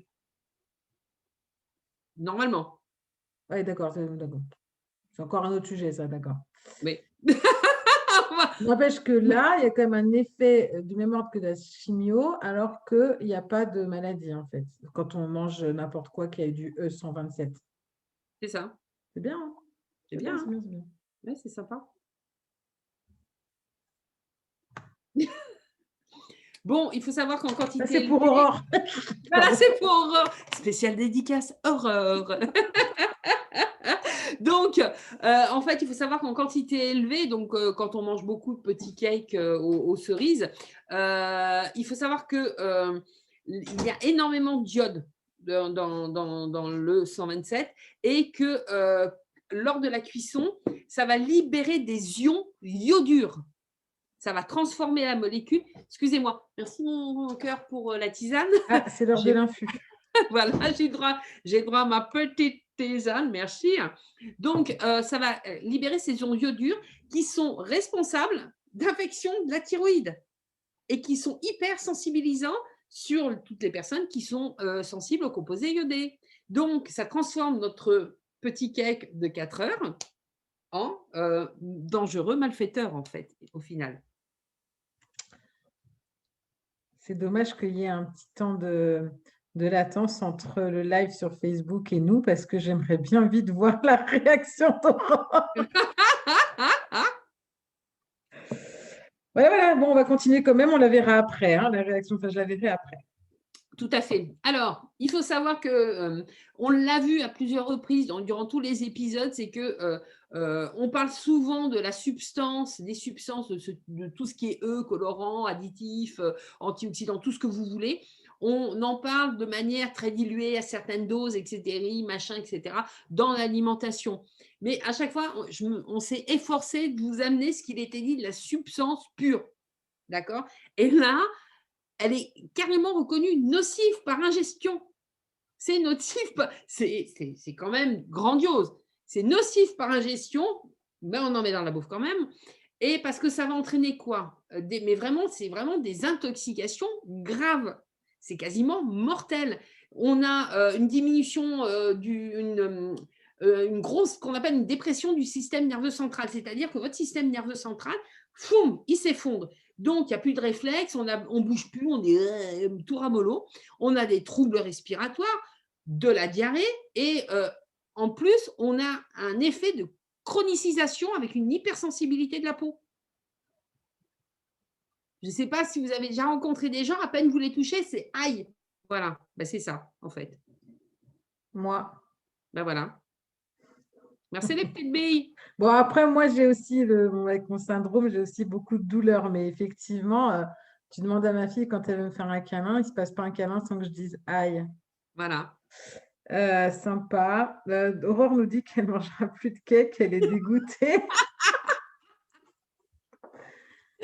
Normalement. Oui, d'accord. C'est encore un autre sujet, ça, d'accord. Oui. N'empêche que là, il y a quand même un effet du même ordre que la chimio, alors qu'il n'y a pas de maladie, en fait, quand on mange n'importe quoi qui a du E127. C'est ça. C'est bien, hein? C'est bien. C'est bien, c'est bien. Oui, c'est sympa. Bon, il faut savoir qu'en Ça, quantité c'est pour élevée- Aurore. Voilà, c'est pour Aurore. Spéciale dédicace Aurore. Donc, en fait, il faut savoir qu'en quantité élevée, donc quand on mange beaucoup de petits cakes aux cerises, il faut savoir que il y a énormément d'iode dans le 127 et que lors de la cuisson, ça va libérer des ions iodures. Ça va transformer la molécule. Excusez-moi, merci mon cœur pour la tisane. Ah, c'est l'heure de l'infus. Voilà, j'ai droit à ma petite tisane, merci. Donc, ça va libérer ces ions iodures qui sont responsables d'infections de la thyroïde et qui sont hyper sensibilisants sur toutes les personnes qui sont sensibles aux composés iodés. Donc, ça transforme notre petit cake de 4 heures en dangereux malfaiteur, en fait, au final. C'est dommage qu'il y ait un petit temps de latence entre le live sur Facebook et nous, parce que j'aimerais bien vite voir la réaction d'Aurore. Voilà, bon, on va continuer quand même, on la verra après, hein, la réaction, enfin, je la verrai après. Tout à fait. Alors, il faut savoir que on l'a vu à plusieurs reprises durant tous les épisodes, c'est que on parle souvent de la substance, des substances, de tout ce qui est colorant, additif, antioxydant, tout ce que vous voulez. On en parle de manière très diluée à certaines doses, etc., machin, etc., dans l'alimentation. Mais à chaque fois, on s'est efforcé de vous amener ce qu'il était dit de la substance pure. D'accord? Et là, elle est carrément reconnue nocive par ingestion. C'est nocif, c'est quand même grandiose. C'est nocif par ingestion, mais on en met dans la bouffe quand même. Et parce que ça va entraîner quoi? Mais vraiment, c'est vraiment des intoxications graves. C'est quasiment mortel. On a une diminution, une grosse, qu'on appelle une dépression du système nerveux central. C'est-à-dire que votre système nerveux central, foum, il s'effondre. Donc, il n'y a plus de réflexe, on ne bouge plus, on est tout ramollo. On a des troubles respiratoires, de la diarrhée et en plus, on a un effet de chronicisation avec une hypersensibilité de la peau. Je ne sais pas si vous avez déjà rencontré des gens, à peine vous les touchez, c'est aïe. Voilà, ben, c'est ça en fait. Moi. Ben voilà. Merci les petites billes. Bon, après, moi, j'ai aussi, avec mon syndrome, j'ai aussi beaucoup de douleurs. Mais effectivement, tu demandes à ma fille quand elle veut me faire un câlin, il ne se passe pas un câlin sans que je dise aïe. Voilà. Sympa. Aurore nous dit qu'elle ne mangera plus de cake, elle est dégoûtée.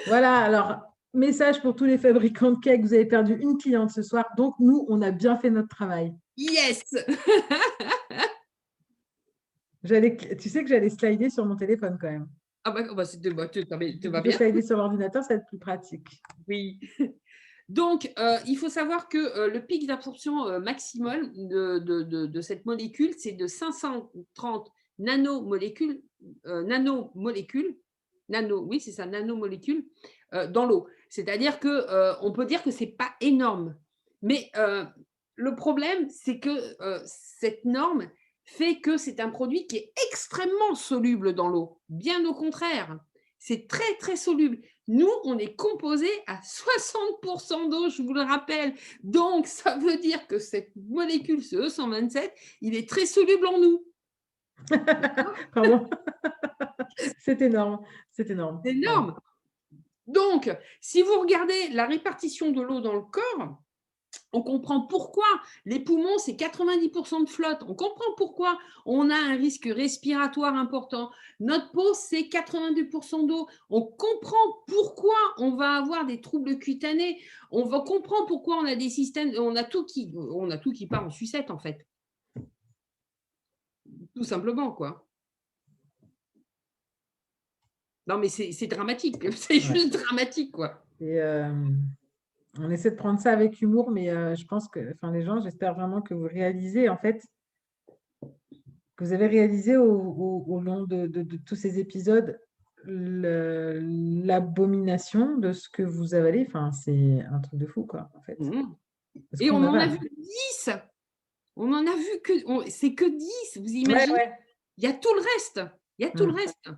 Voilà, alors, message pour tous les fabricants de cake, vous avez perdu une cliente ce soir, donc nous, on a bien fait notre travail. Yes. Tu sais que j'allais slider sur mon téléphone quand même. Ah bah, tu vas Tu bien. peux slider sur l'ordinateur, ça va être plus pratique. Oui. Donc, il faut savoir que le pic d'absorption maximal de cette molécule, c'est de 530 nanomolécules, oui, c'est ça, nanomolécules dans l'eau. C'est-à-dire qu'on peut dire que ce n'est pas énorme. Mais le problème, c'est que cette norme fait que c'est un produit qui est extrêmement soluble dans l'eau. Bien au contraire, c'est très, très soluble. Nous, on est composé à 60% d'eau, je vous le rappelle. Donc, ça veut dire que cette molécule, ce E127, il est très soluble en nous. Pardon. C'est énorme. C'est énorme. C'est énorme. Donc, si vous regardez la répartition de l'eau dans le corps, on comprend pourquoi les poumons, c'est 90% de flotte. On comprend pourquoi on a un risque respiratoire important. Notre peau, c'est 82% d'eau. On comprend pourquoi on va avoir des troubles cutanés. On va comprendre pourquoi on a des systèmes, on a tout qui part en sucette, en fait. Tout simplement, quoi. Non, mais c'est dramatique. C'est juste dramatique, quoi. Et on essaie de prendre ça avec humour, mais je pense que, les gens, j'espère vraiment que vous réalisez, en fait, que vous avez réalisé au long de tous ces épisodes l'abomination de ce que vous avalez. Enfin, c'est un truc de fou, quoi, en fait. Et on en a vu 10. On en a vu que, c'est que 10, vous imaginez? Ouais. Il y a tout le reste. Il y a tout le reste.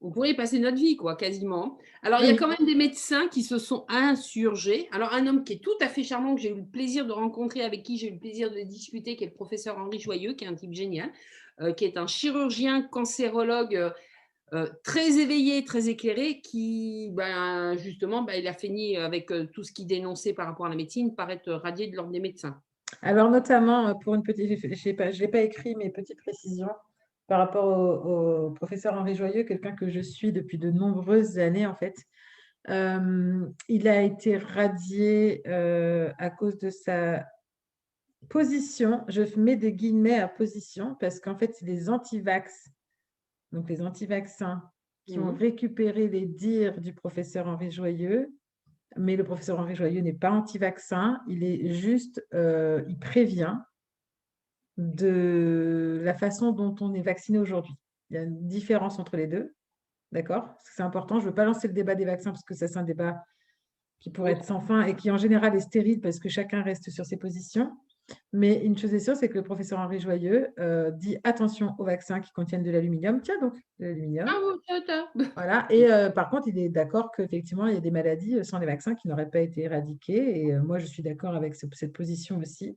On pourrait y passer notre vie, quoi, quasiment. Alors, il y a Oui. quand même des médecins qui se sont insurgés. Alors, un homme qui est tout à fait charmant, que j'ai eu le plaisir de rencontrer, avec qui j'ai eu le plaisir de discuter, qui est le professeur Henri Joyeux, qui est un type génial, qui est un chirurgien cancérologue très éveillé, très éclairé, qui, ben, justement, ben, il a fini avec tout ce qu'il dénonçait par rapport à la médecine par être radié de l'ordre des médecins. Alors, notamment, pour une petite, je l'ai pas écrit, mais petite précision par rapport au professeur Henri Joyeux, quelqu'un que je suis depuis de nombreuses années, en fait. Il a été radié à cause de sa position. Je mets des guillemets à position parce qu'en fait, c'est les antivax, donc les anti-vaccins, qui ont Mhm. récupéré les dires du professeur Henri Joyeux. Mais le professeur Henri Joyeux n'est pas anti-vaccin, il est juste, il prévient de la façon dont on est vacciné aujourd'hui. Il y a une différence entre les deux, d'accord? Parce que c'est important. Je ne veux pas lancer le débat des vaccins parce que ça, c'est un débat qui pourrait être sans fin et qui, en général, est stérile parce que chacun reste sur ses positions. Mais une chose est sûre, c'est que le professeur Henri Joyeux dit attention aux vaccins qui contiennent de l'aluminium. Tiens donc, de l'aluminium. Ah, oui, Voilà. Et par contre, il est d'accord qu'effectivement, il y a des maladies sans les vaccins qui n'auraient pas été éradiquées. Et moi, je suis d'accord avec cette position aussi.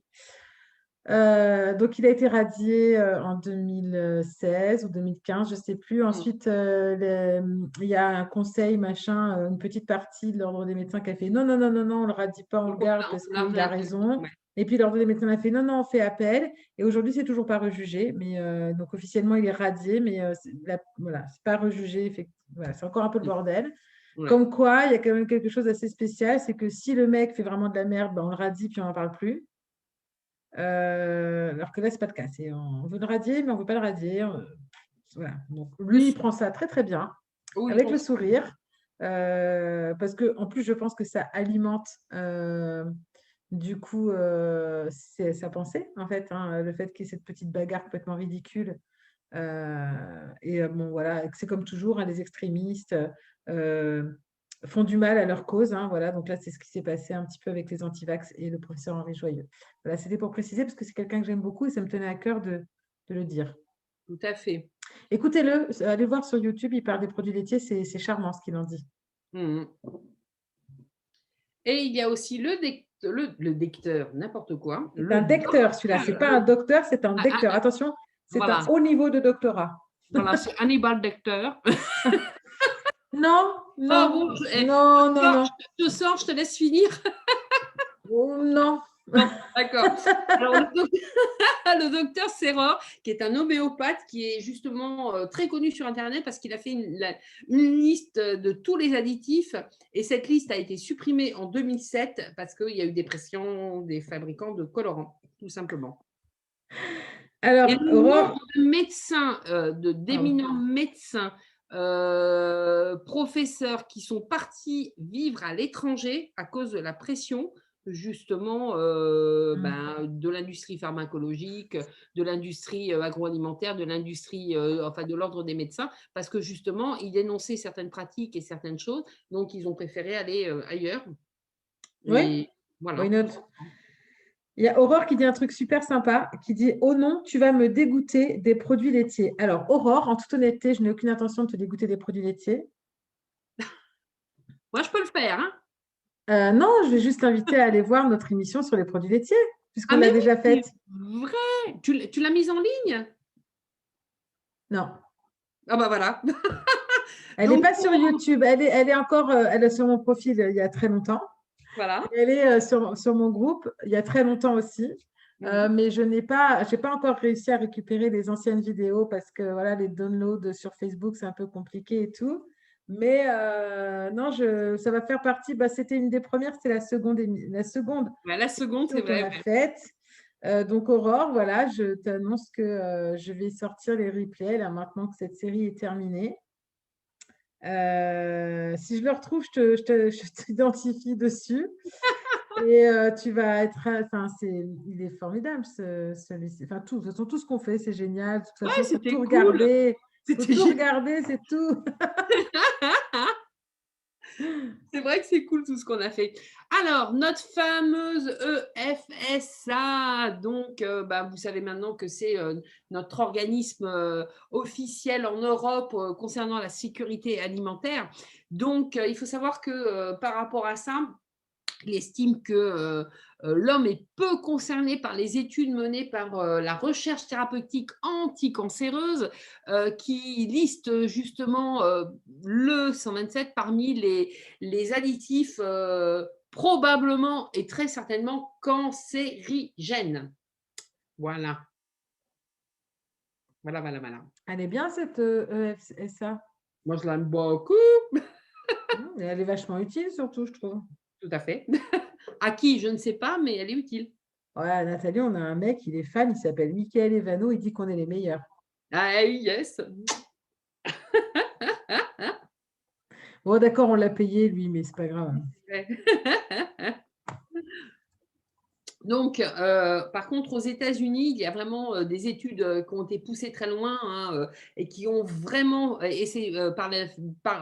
Donc, il a été radié en 2016 ou 2015, je ne sais plus. Ensuite, il y a un conseil, machin, une petite partie de l'ordre des médecins qui a fait non, non, non, non, non, on ne le radie pas, on le garde parce qu'il a raison. Ouais. Et puis, l'ordre des médecins a fait non, non, on fait appel. Et aujourd'hui, c'est toujours pas rejugé. Mais donc, officiellement, il est radié, mais voilà, c'est pas rejugé. Voilà, c'est encore un peu le bordel. Ouais. Comme quoi, il y a quand même quelque chose d'assez spécial, c'est que si le mec fait vraiment de la merde, ben, on le radie puis on n'en parle plus. Alors que là, c'est pas le cas. On veut le radier, mais on veut pas le radier. Voilà. Donc, lui, il prend ça très, très bien, Oui, avec le sourire. Parce que, en plus, je pense que ça alimente du coup sa pensée, en fait, hein, le fait qu'il y ait cette petite bagarre complètement ridicule. Bon, voilà, c'est comme toujours, hein, les extrémistes font du mal à leur cause. Hein, voilà, donc là, c'est ce qui s'est passé un petit peu avec les antivax et le professeur Henri Joyeux. Voilà, c'était pour préciser parce que c'est quelqu'un que j'aime beaucoup et ça me tenait à cœur de le dire. tout à fait. Écoutez-le, allez voir sur YouTube, il parle des produits laitiers, c'est charmant ce qu'il en dit. Mhm. Et il y a aussi le decteur, n'importe quoi. C'est un decteur, celui-là. C'est pas un docteur, c'est un Ah, decteur. Attention, c'est un voilà, haut niveau de doctorat. voilà, c'est Hannibal Lecter. Non, Ah non, bon, non, non, non, je sors, je te laisse finir. oh, non. Non, d'accord. Alors, le docteur Serror, qui est un homéopathe, qui est justement très connu sur Internet parce qu'il a fait une liste de tous les additifs. Et cette liste a été supprimée en 2007 parce qu'il y a eu des pressions des fabricants de colorants, tout simplement. Alors, Et le Aurore, nombre de médecins, d'éminents médecins, professeurs qui sont partis vivre à l'étranger à cause de la pression, justement, de l'industrie pharmacologique, de l'industrie agroalimentaire, de l'industrie, enfin de l'ordre des médecins, parce que justement, ils dénonçaient certaines pratiques et certaines choses, donc ils ont préféré aller ailleurs. oui, Et why voilà. not? Il y a Aurore qui dit un truc super sympa, qui dit oh non, tu vas me dégoûter des produits laitiers. Alors, Aurore, en toute honnêteté, je n'ai aucune intention de te dégoûter des produits laitiers. Moi, je peux le faire, hein. Non, je vais juste t'inviter à aller voir notre émission sur les produits laitiers, puisqu'on Ah, l'a mais déjà oui, faite. vrai. Tu l'as mise en ligne? Non, Ah bah voilà. elle n'est Donc, pas sur YouTube. Elle est encore elle est sur mon profil il y a très longtemps. voilà. Elle est sur mon groupe il y a très longtemps aussi. Mais je n'ai pas, j'ai pas encore réussi à récupérer les anciennes vidéos parce que voilà, les downloads sur Facebook, c'est un peu compliqué et tout. Mais non, ça va faire partie. Bah, c'était une des premières, c'était la seconde Bah, la seconde, c'est émission qu'on vrai. a Ouais. faite. Donc Aurore, voilà, je t'annonce que je vais sortir les replays là maintenant que cette série est terminée. Si je le retrouve, je t'identifie dessus. Et tu vas être. Enfin, il est formidable, celui-ci. Enfin, tout, de toute façon, tout ce qu'on fait, c'est génial. De toute Ouais, façon, il faut tout c'était cool. regarder. Il faut C'était tout génial. regarder, c'est tout. C'est vrai que c'est cool tout ce qu'on a fait. Alors, notre fameuse EFSA, donc, vous savez maintenant que c'est notre organisme officiel en Europe concernant la sécurité alimentaire. Donc, il faut savoir que par rapport à ça, il estime que l'homme est peu concerné par les études menées par la recherche thérapeutique anticancéreuse qui liste justement le 127 parmi les additifs probablement et très certainement cancérigènes. Voilà. Voilà, voilà, voilà. Elle est bien cette EFSA. Moi, je l'aime beaucoup. Elle est vachement utile surtout, je trouve. Tout à fait. À qui, je ne sais pas, mais elle est utile. Ouais, Nathalie, on a un mec, il est fan, il s'appelle Michael Evano, il dit qu'on est les meilleurs. Ah yes. Bon, d'accord, on l'a payé, lui, mais c'est pas grave. Ouais. Donc, par contre, aux États-Unis, il y a vraiment des études qui ont été poussées très loin hein, et qui ont vraiment, et c'est par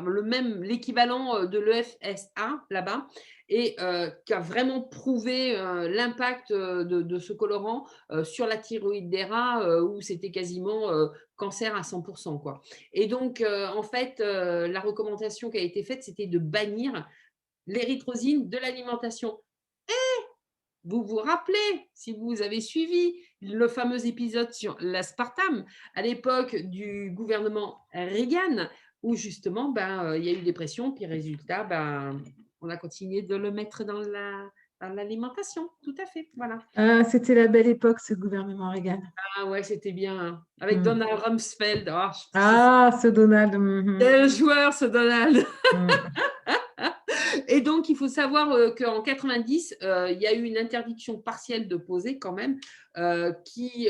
le même l'équivalent de l'EFSA là-bas, et qui a vraiment prouvé l'impact de ce colorant sur la thyroïde des rats, où c'était quasiment cancer à 100%, quoi. Et donc, en fait, la recommandation qui a été faite, c'était de bannir l'érythrosine de l'alimentation. Vous vous rappelez, si vous avez suivi le fameux épisode sur l'aspartame à l'époque du gouvernement Reagan, où justement, il y a eu des pressions, puis résultat, on a continué de le mettre dans l'alimentation. Tout à fait, voilà. Ah, c'était la belle époque, ce gouvernement Reagan. Ah ouais, c'était bien. Hein. Avec Donald Rumsfeld. Oh, ce Donald. Quel joueur, ce Donald. Et donc, il faut savoir qu'en 90, il y a eu une interdiction partielle de poser quand même, qui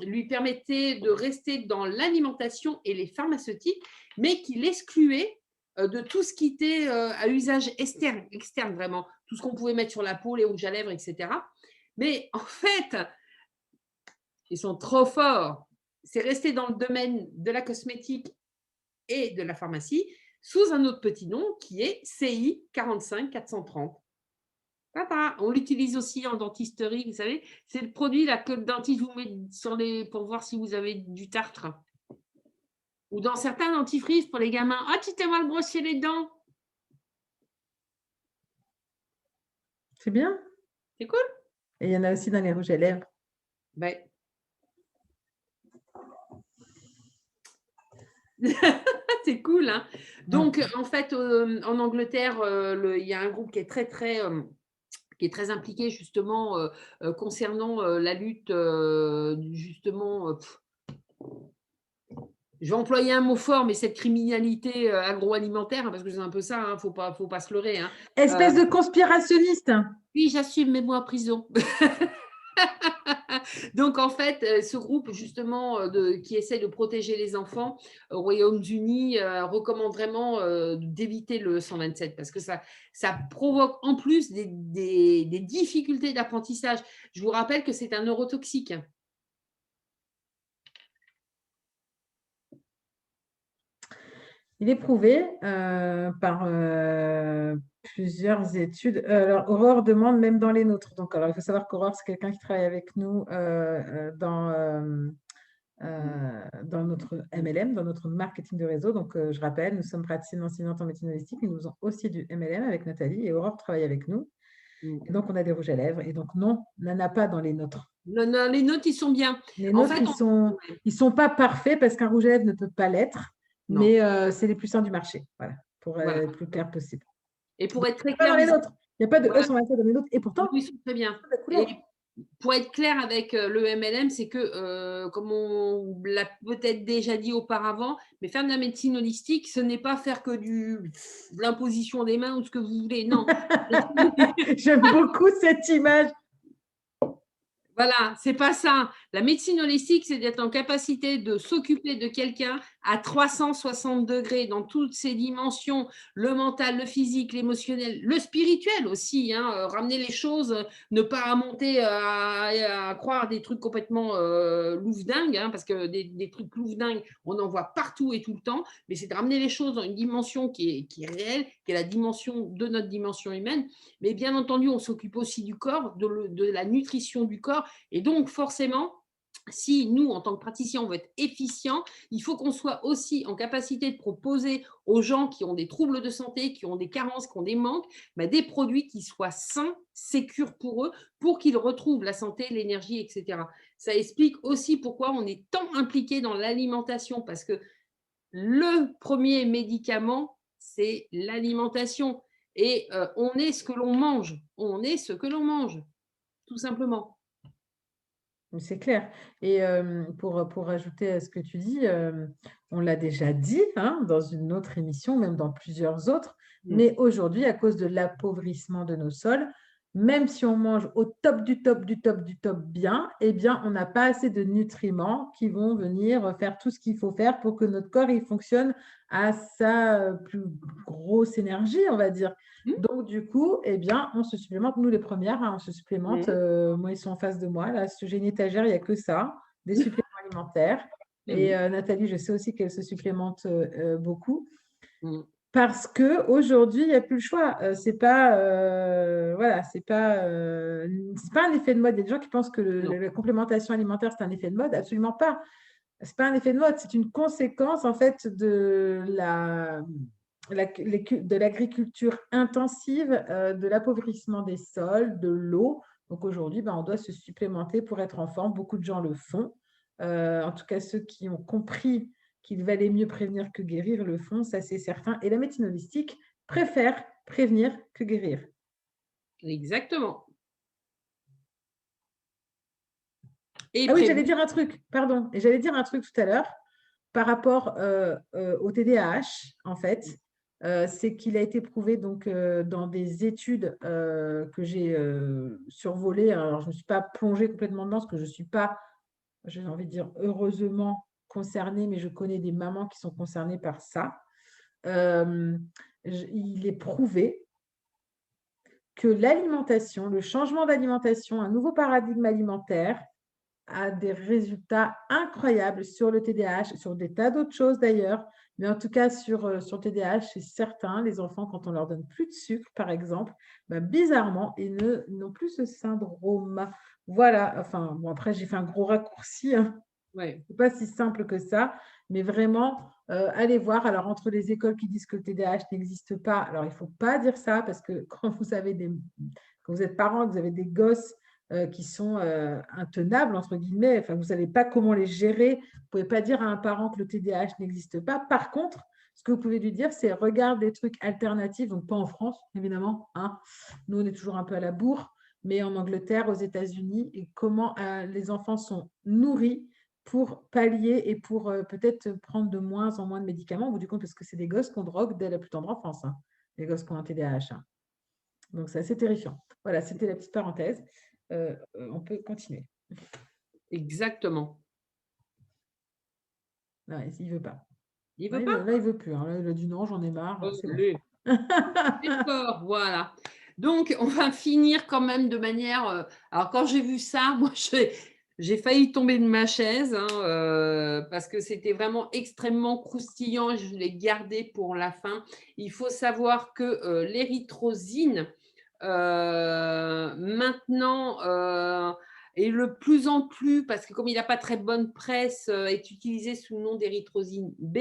lui permettait de rester dans l'alimentation et les pharmaceutiques, mais qui l'excluait de tout ce qui était à usage externe vraiment, tout ce qu'on pouvait mettre sur la peau, les rouges à lèvres, etc. Mais en fait, ils sont trop forts. C'est resté dans le domaine de la cosmétique et de la pharmacie, sous un autre petit nom qui est CI 45430. On l'utilise aussi en dentisterie, vous savez, c'est le produit là, que le dentiste vous met pour voir si vous avez du tartre. Ou dans certains dentifrices pour les gamins. Ah, tu t'es mal brossé les dents. C'est bien. C'est cool. Et il y en a aussi dans les rouges à lèvres. Ben. C'est cool. Hein. Donc, en fait, en Angleterre, il y a un groupe qui est très impliqué justement concernant la lutte justement. Je vais employer un mot fort, mais cette criminalité agroalimentaire, hein, parce que c'est un peu ça, il ne faut pas se leurrer. Hein. Espèce de conspirationniste. Oui, j'assume, mets-moi en prison. Donc, en fait, ce groupe, justement, qui essaie de protéger les enfants au Royaume-Uni recommande vraiment d'éviter le 127 parce que ça provoque en plus des difficultés d'apprentissage. Je vous rappelle que c'est un neurotoxique. Il est prouvé par plusieurs études. Alors, Aurore demande même dans les nôtres. Donc, alors, il faut savoir qu'Aurore, c'est quelqu'un qui travaille avec nous dans notre MLM, dans notre marketing de réseau. Donc, je rappelle, nous sommes praticiennes enseignantes en médecine holistique, mais nous faisons aussi du MLM avec Nathalie et Aurore travaille avec nous. Et donc, on a des rouges à lèvres. Et donc, non, on n'en a pas dans les nôtres. Non, les nôtres, ils sont bien. Les nôtres, ils sont pas parfaits parce qu'un rouge à lèvres ne peut pas l'être. Non. Mais c'est les plus sains du marché, voilà, pour être le plus clair possible. Et pour être très clair, dans les nôtres. Il n'y a pas de E127 dans les nôtres. Et pourtant, ils sont très bien. Et pour être clair avec le MLM, c'est que, comme on l'a peut-être déjà dit auparavant, mais faire de la médecine holistique, ce n'est pas faire que de l'imposition des mains ou ce que vous voulez. Non. J'aime beaucoup cette image. Voilà, c'est pas ça. La médecine holistique, c'est d'être en capacité de s'occuper de quelqu'un à 360 degrés dans toutes ses dimensions, le mental, le physique, l'émotionnel, le spirituel aussi, hein, ramener les choses, ne pas monter à croire des trucs complètement louvdingues, hein, parce que des trucs louvdingues, on en voit partout et tout le temps, mais c'est de ramener les choses dans une dimension qui est réelle, qui est la dimension de notre dimension humaine. Mais bien entendu, on s'occupe aussi du corps, de la nutrition du corps, et donc forcément, si nous, en tant que praticiens, on veut être efficient, il faut qu'on soit aussi en capacité de proposer aux gens qui ont des troubles de santé, qui ont des carences, qui ont des manques, bah, des produits qui soient sains, sécures pour eux, pour qu'ils retrouvent la santé, l'énergie, etc. Ça explique aussi pourquoi on est tant impliqué dans l'alimentation, parce que le premier médicament, c'est l'alimentation. Et on est ce que l'on mange. On est ce que l'on mange, tout simplement. C'est clair. Et pour rajouter à ce que tu dis, on l'a déjà dit hein, dans une autre émission, même dans plusieurs autres, Mm. mais aujourd'hui, à cause de l'appauvrissement de nos sols, même si on mange au top du top du top du top bien, eh bien, on n'a pas assez de nutriments qui vont venir faire tout ce qu'il faut faire pour que notre corps il fonctionne à sa plus grosse énergie, on va dire. Mm. Donc, du coup, eh bien, on se supplémente, nous les premières, hein, on se supplémente. Mm. Moi, ils sont en face de moi. Là, j'ai une étagère, il n'y a que ça, des suppléments alimentaires. Et Mm. Nathalie, je sais aussi qu'elle se supplémente beaucoup Mm. parce qu'aujourd'hui, il n'y a plus le choix. C'est pas, voilà, c'est pas un effet de mode. Il y a des gens qui pensent que Non. la complémentation alimentaire, c'est un effet de mode. Absolument pas. C'est pas un effet de mode, c'est une conséquence en fait de de l'agriculture intensive, de l'appauvrissement des sols, de l'eau. Donc aujourd'hui, ben, on doit se supplémenter pour être en forme. Beaucoup de gens le font. En tout cas, ceux qui ont compris qu'il valait mieux prévenir que guérir le font, ça c'est certain. Et la médecine holistique préfère prévenir que guérir. Exactement. Et Ah oui, j'allais prévenir. dire un truc, pardon. Et j'allais dire un truc tout à l'heure par rapport au TDAH, en fait. C'est qu'il a été prouvé donc, dans des études que j'ai survolées. Alors, je ne me suis pas plongée complètement dedans parce que je ne suis pas, j'ai envie de dire, heureusement concernée, mais je connais des mamans qui sont concernées par ça. Euh, il est prouvé que l'alimentation, le changement d'alimentation, un nouveau paradigme alimentaire, a des résultats incroyables sur le TDAH, sur des tas d'autres choses d'ailleurs, mais en tout cas sur TDAH, c'est certain, les enfants, quand on leur donne plus de sucre, par exemple, ben, bizarrement, ils n'ont plus ce syndrome. Voilà, enfin, bon, après, j'ai fait un gros raccourci, hein. Ouais. C'est pas si simple que ça, mais vraiment, allez voir. Alors, entre les écoles qui disent que le TDAH n'existe pas, alors il ne faut pas dire ça parce que quand vous êtes parent, que vous avez des gosses qui sont intenables, entre guillemets, enfin, vous ne savez pas comment les gérer, vous ne pouvez pas dire à un parent que le TDAH n'existe pas. Par contre, ce que vous pouvez lui dire, c'est regarde des trucs alternatifs, donc pas en France, évidemment, hein. Nous, on est toujours un peu à la bourre, mais en Angleterre, aux États-Unis, et comment les enfants sont nourris pour pallier et pour peut-être prendre de moins en moins de médicaments, au bout du compte, parce que c'est des gosses qu'on drogue dès la plus tendre enfance, hein, les gosses qui ont un TDAH. Hein. Donc, c'est assez terrifiant. Voilà, c'était la petite parenthèse. On peut continuer. Exactement. Non, il ne veut pas. Il Là, veut pas? il veut plus. Hein. Là, il a dit non, j'en ai marre. C'est bon. D'accord, voilà. Donc, on va finir quand même de manière. Alors, quand j'ai vu ça, moi, j'ai failli tomber de ma chaise hein, parce que c'était vraiment extrêmement croustillant et je l'ai gardé pour la fin. Il faut savoir que l'érythrosine, maintenant, est le plus en plus, parce que comme il n'a pas très bonne presse, est utilisé sous le nom d'érythrosine B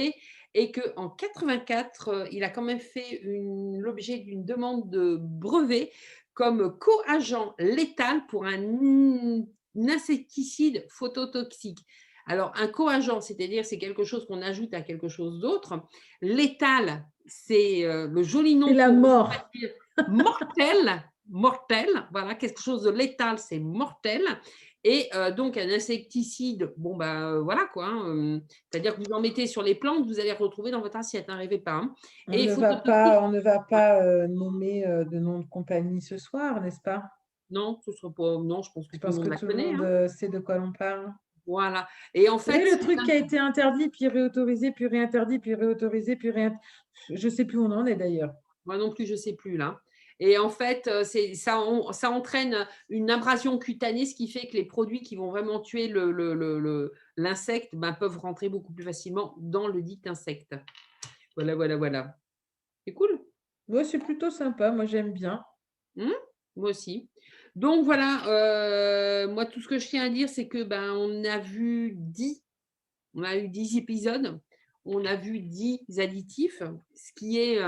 et qu'en 84, il a quand même fait l'objet d'une demande de brevet comme coagent létal pour un insecticide phototoxique. Alors, un coagent, c'est-à-dire c'est quelque chose qu'on ajoute à quelque chose d'autre. Létal, c'est le joli C'est nom la pour mort. dire mortel, mortel, voilà, quelque chose de létal, c'est mortel. Et donc, un insecticide, bon, ben voilà quoi, hein, c'est-à-dire que vous en mettez sur les plantes, vous allez retrouver dans votre assiette, n'en rêvez pas. Hein. Et phototoxique, On ne va pas nommer de nom de compagnie ce soir, n'est-ce pas? Non, ce sera pas non, je pense que Je tout le pense monde que la tout le connaît, monde hein. sait de quoi l'on parle. Voilà et en Vous fait, savez, le c'est truc un qui a été interdit, puis réautorisé, puis réinterdit, puis réautorisé, puis je ne sais plus où on en est d'ailleurs. moi non plus, je sais plus là et en fait, c'est ça entraîne une abrasion cutanée, ce qui fait que les produits qui vont vraiment tuer l'insecte, ben, peuvent rentrer beaucoup plus facilement dans le dit insecte. Voilà, voilà, voilà. C'est cool. Ouais, c'est plutôt sympa, moi j'aime bien. Mmh, moi aussi. Donc voilà, moi tout ce que je tiens à dire, c'est que, ben, on a eu 10 épisodes, on a vu 10 additifs, ce qui est,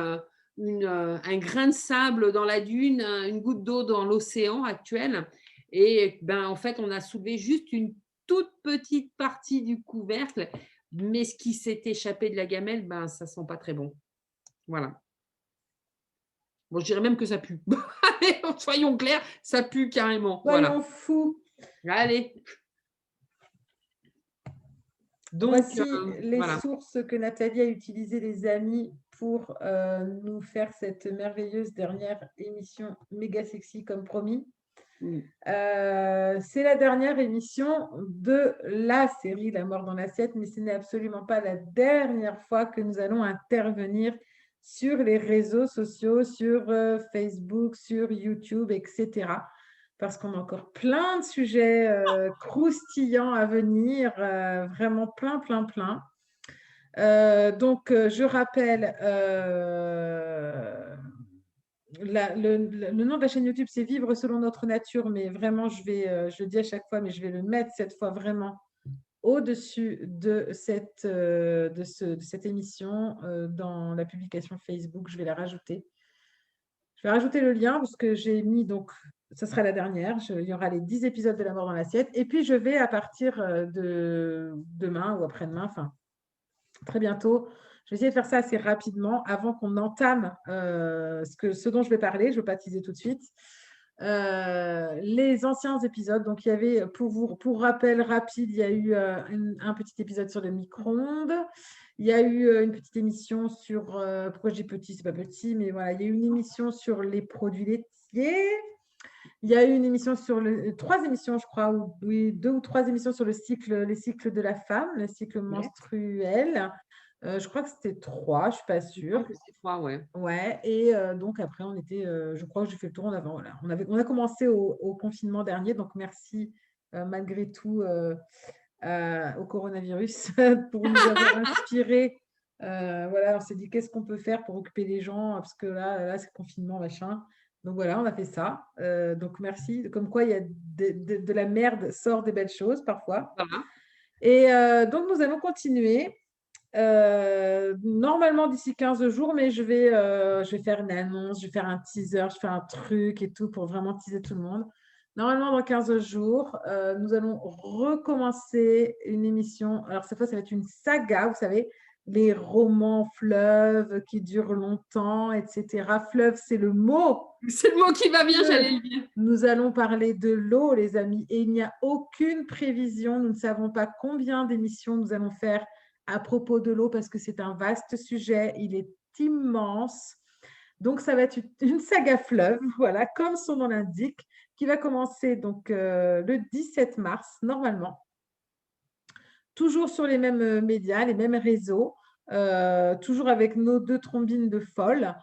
un grain de sable dans la dune, une goutte d'eau dans l'océan actuel et ben, en fait, on a soulevé juste une toute petite partie du couvercle, mais ce qui s'est échappé de la gamelle, ben, ça sent pas très bon. Voilà. Bon, je dirais même que ça pue. Allez, soyons clairs, ça pue carrément, voilà. Soyons fous. Allez, donc Voici les voilà. sources que Nathalie a utilisées, les amis, pour nous faire cette merveilleuse dernière émission méga sexy comme promis. Mmh. C'est la dernière émission de la série La mort dans l'assiette, mais ce n'est absolument pas la dernière fois que nous allons intervenir sur les réseaux sociaux, sur Facebook, sur YouTube, etc. Parce qu'on a encore plein de sujets croustillants à venir, vraiment plein, plein, plein. Donc, je rappelle, le nom de la chaîne YouTube, c'est Vivre selon notre nature, mais vraiment, je le dis à chaque fois, mais je vais le mettre cette fois vraiment au-dessus de cette émission dans la publication Facebook. Je vais la rajouter. Je vais rajouter le lien parce que j'ai mis, donc, ce sera la dernière. Il y aura les 10 épisodes de La mort dans l'assiette. Et puis, je vais, à partir de demain ou après-demain, enfin, très bientôt. Je vais essayer de faire ça assez rapidement avant qu'on entame ce dont je vais parler. Je ne vais pas teaser tout de suite. Les anciens épisodes. Donc, il y avait, pour rappel rapide, il y a eu un petit épisode sur le micro-ondes. Il y a eu une petite émission sur, pourquoi je dis petit, c'est pas petit, mais voilà, il y a eu une émission sur les produits laitiers. Il y a eu une émission sur trois émissions, je crois, ou oui, 2 ou 3 émissions sur les cycles de la femme, le cycle Ouais, menstruel. Je crois que c'était 3, je ne suis pas il me semble sûre. que c'est 3, ouais. Ouais, et donc après, je crois que j'ai fait le tour. Voilà, on a commencé au confinement dernier, donc merci malgré tout au coronavirus pour nous avoir inspiré. Voilà, on s'est dit qu'est-ce qu'on peut faire pour occuper les gens, parce que là c'est le confinement, machin. Donc voilà, on a fait ça. Donc merci. Comme quoi, il y a de la merde sort des belles choses parfois. Voilà. Et donc nous allons continuer. Normalement d'ici 15 jours, mais je vais faire une annonce, je vais faire un teaser, je fais un truc et tout pour vraiment teaser tout le monde. Normalement, dans 15 jours, nous allons recommencer une émission. Alors, cette fois, ça va être une saga, vous savez, les romans fleuves qui durent longtemps, etc. Fleuve, c'est le mot. C'est le mot qui va bien, j'allais le dire. Nous allons parler de l'eau, les amis, et il n'y a aucune prévision. Nous ne savons pas combien d'émissions nous allons faire à propos de l'eau parce que c'est un vaste sujet. Il est immense. Donc, ça va être une saga fleuve, voilà, comme son nom l'indique, qui va commencer donc le 17 mars, normalement. Toujours sur les mêmes médias, les mêmes réseaux, toujours avec nos 2 trombines de folles.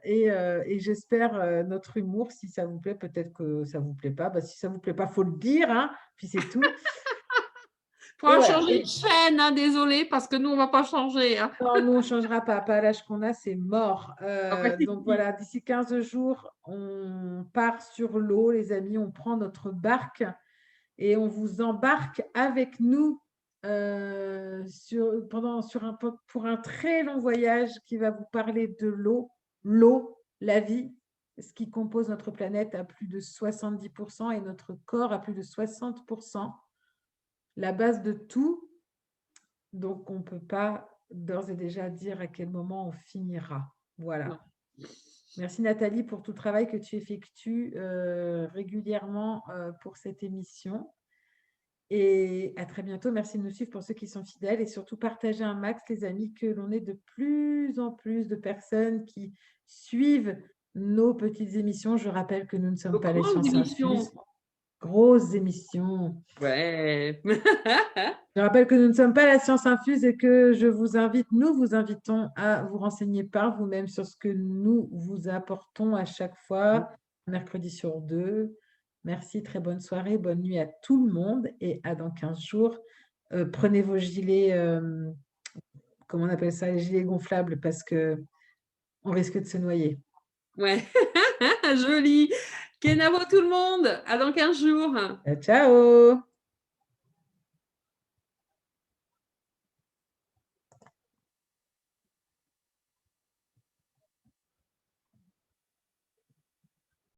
Et j'espère notre humour, si ça vous plaît, peut-être que ça ne vous plaît pas. Bah, si ça ne vous plaît pas, il faut le dire, hein, puis c'est tout. Faut Et en voilà. changer de chaîne, hein, désolé, parce que nous, on va pas changer, hein. Non, nous, on ne changera pas. Pas à l'âge qu'on a, c'est mort. Ah bah, c'est Donc fini. voilà, d'ici 15 jours, on part sur l'eau, les amis. On prend notre barque et on vous embarque avec nous pour un très long voyage qui va vous parler de l'eau, la vie, ce qui compose notre planète à plus de 70% et notre corps à plus de 60%, la base de tout. Donc, on ne peut pas d'ores et déjà dire à quel moment on finira. Non. Voilà. Merci Nathalie pour tout le travail que tu effectues régulièrement pour cette émission. Et à très bientôt. Merci de nous suivre pour ceux qui sont fidèles et surtout partagez un max, les amis, que l'on ait de plus en plus de personnes qui suivent nos petites émissions. Je rappelle que nous ne sommes Nos pas les grandes Sciences émissions. Infuses. Grosses émissions. Ouais. Je rappelle que nous ne sommes pas la Science Infuse et que nous vous invitons à vous renseigner par vous-même sur ce que nous vous apportons à chaque fois, mercredi sur 2. Merci, très bonne soirée, bonne nuit à tout le monde et à dans 15 jours. Prenez vos gilets, comment on appelle ça, les gilets gonflables parce que on risque de se noyer. Ouais. Joli. Kenavo tout le monde. À dans 15 jours. Ciao!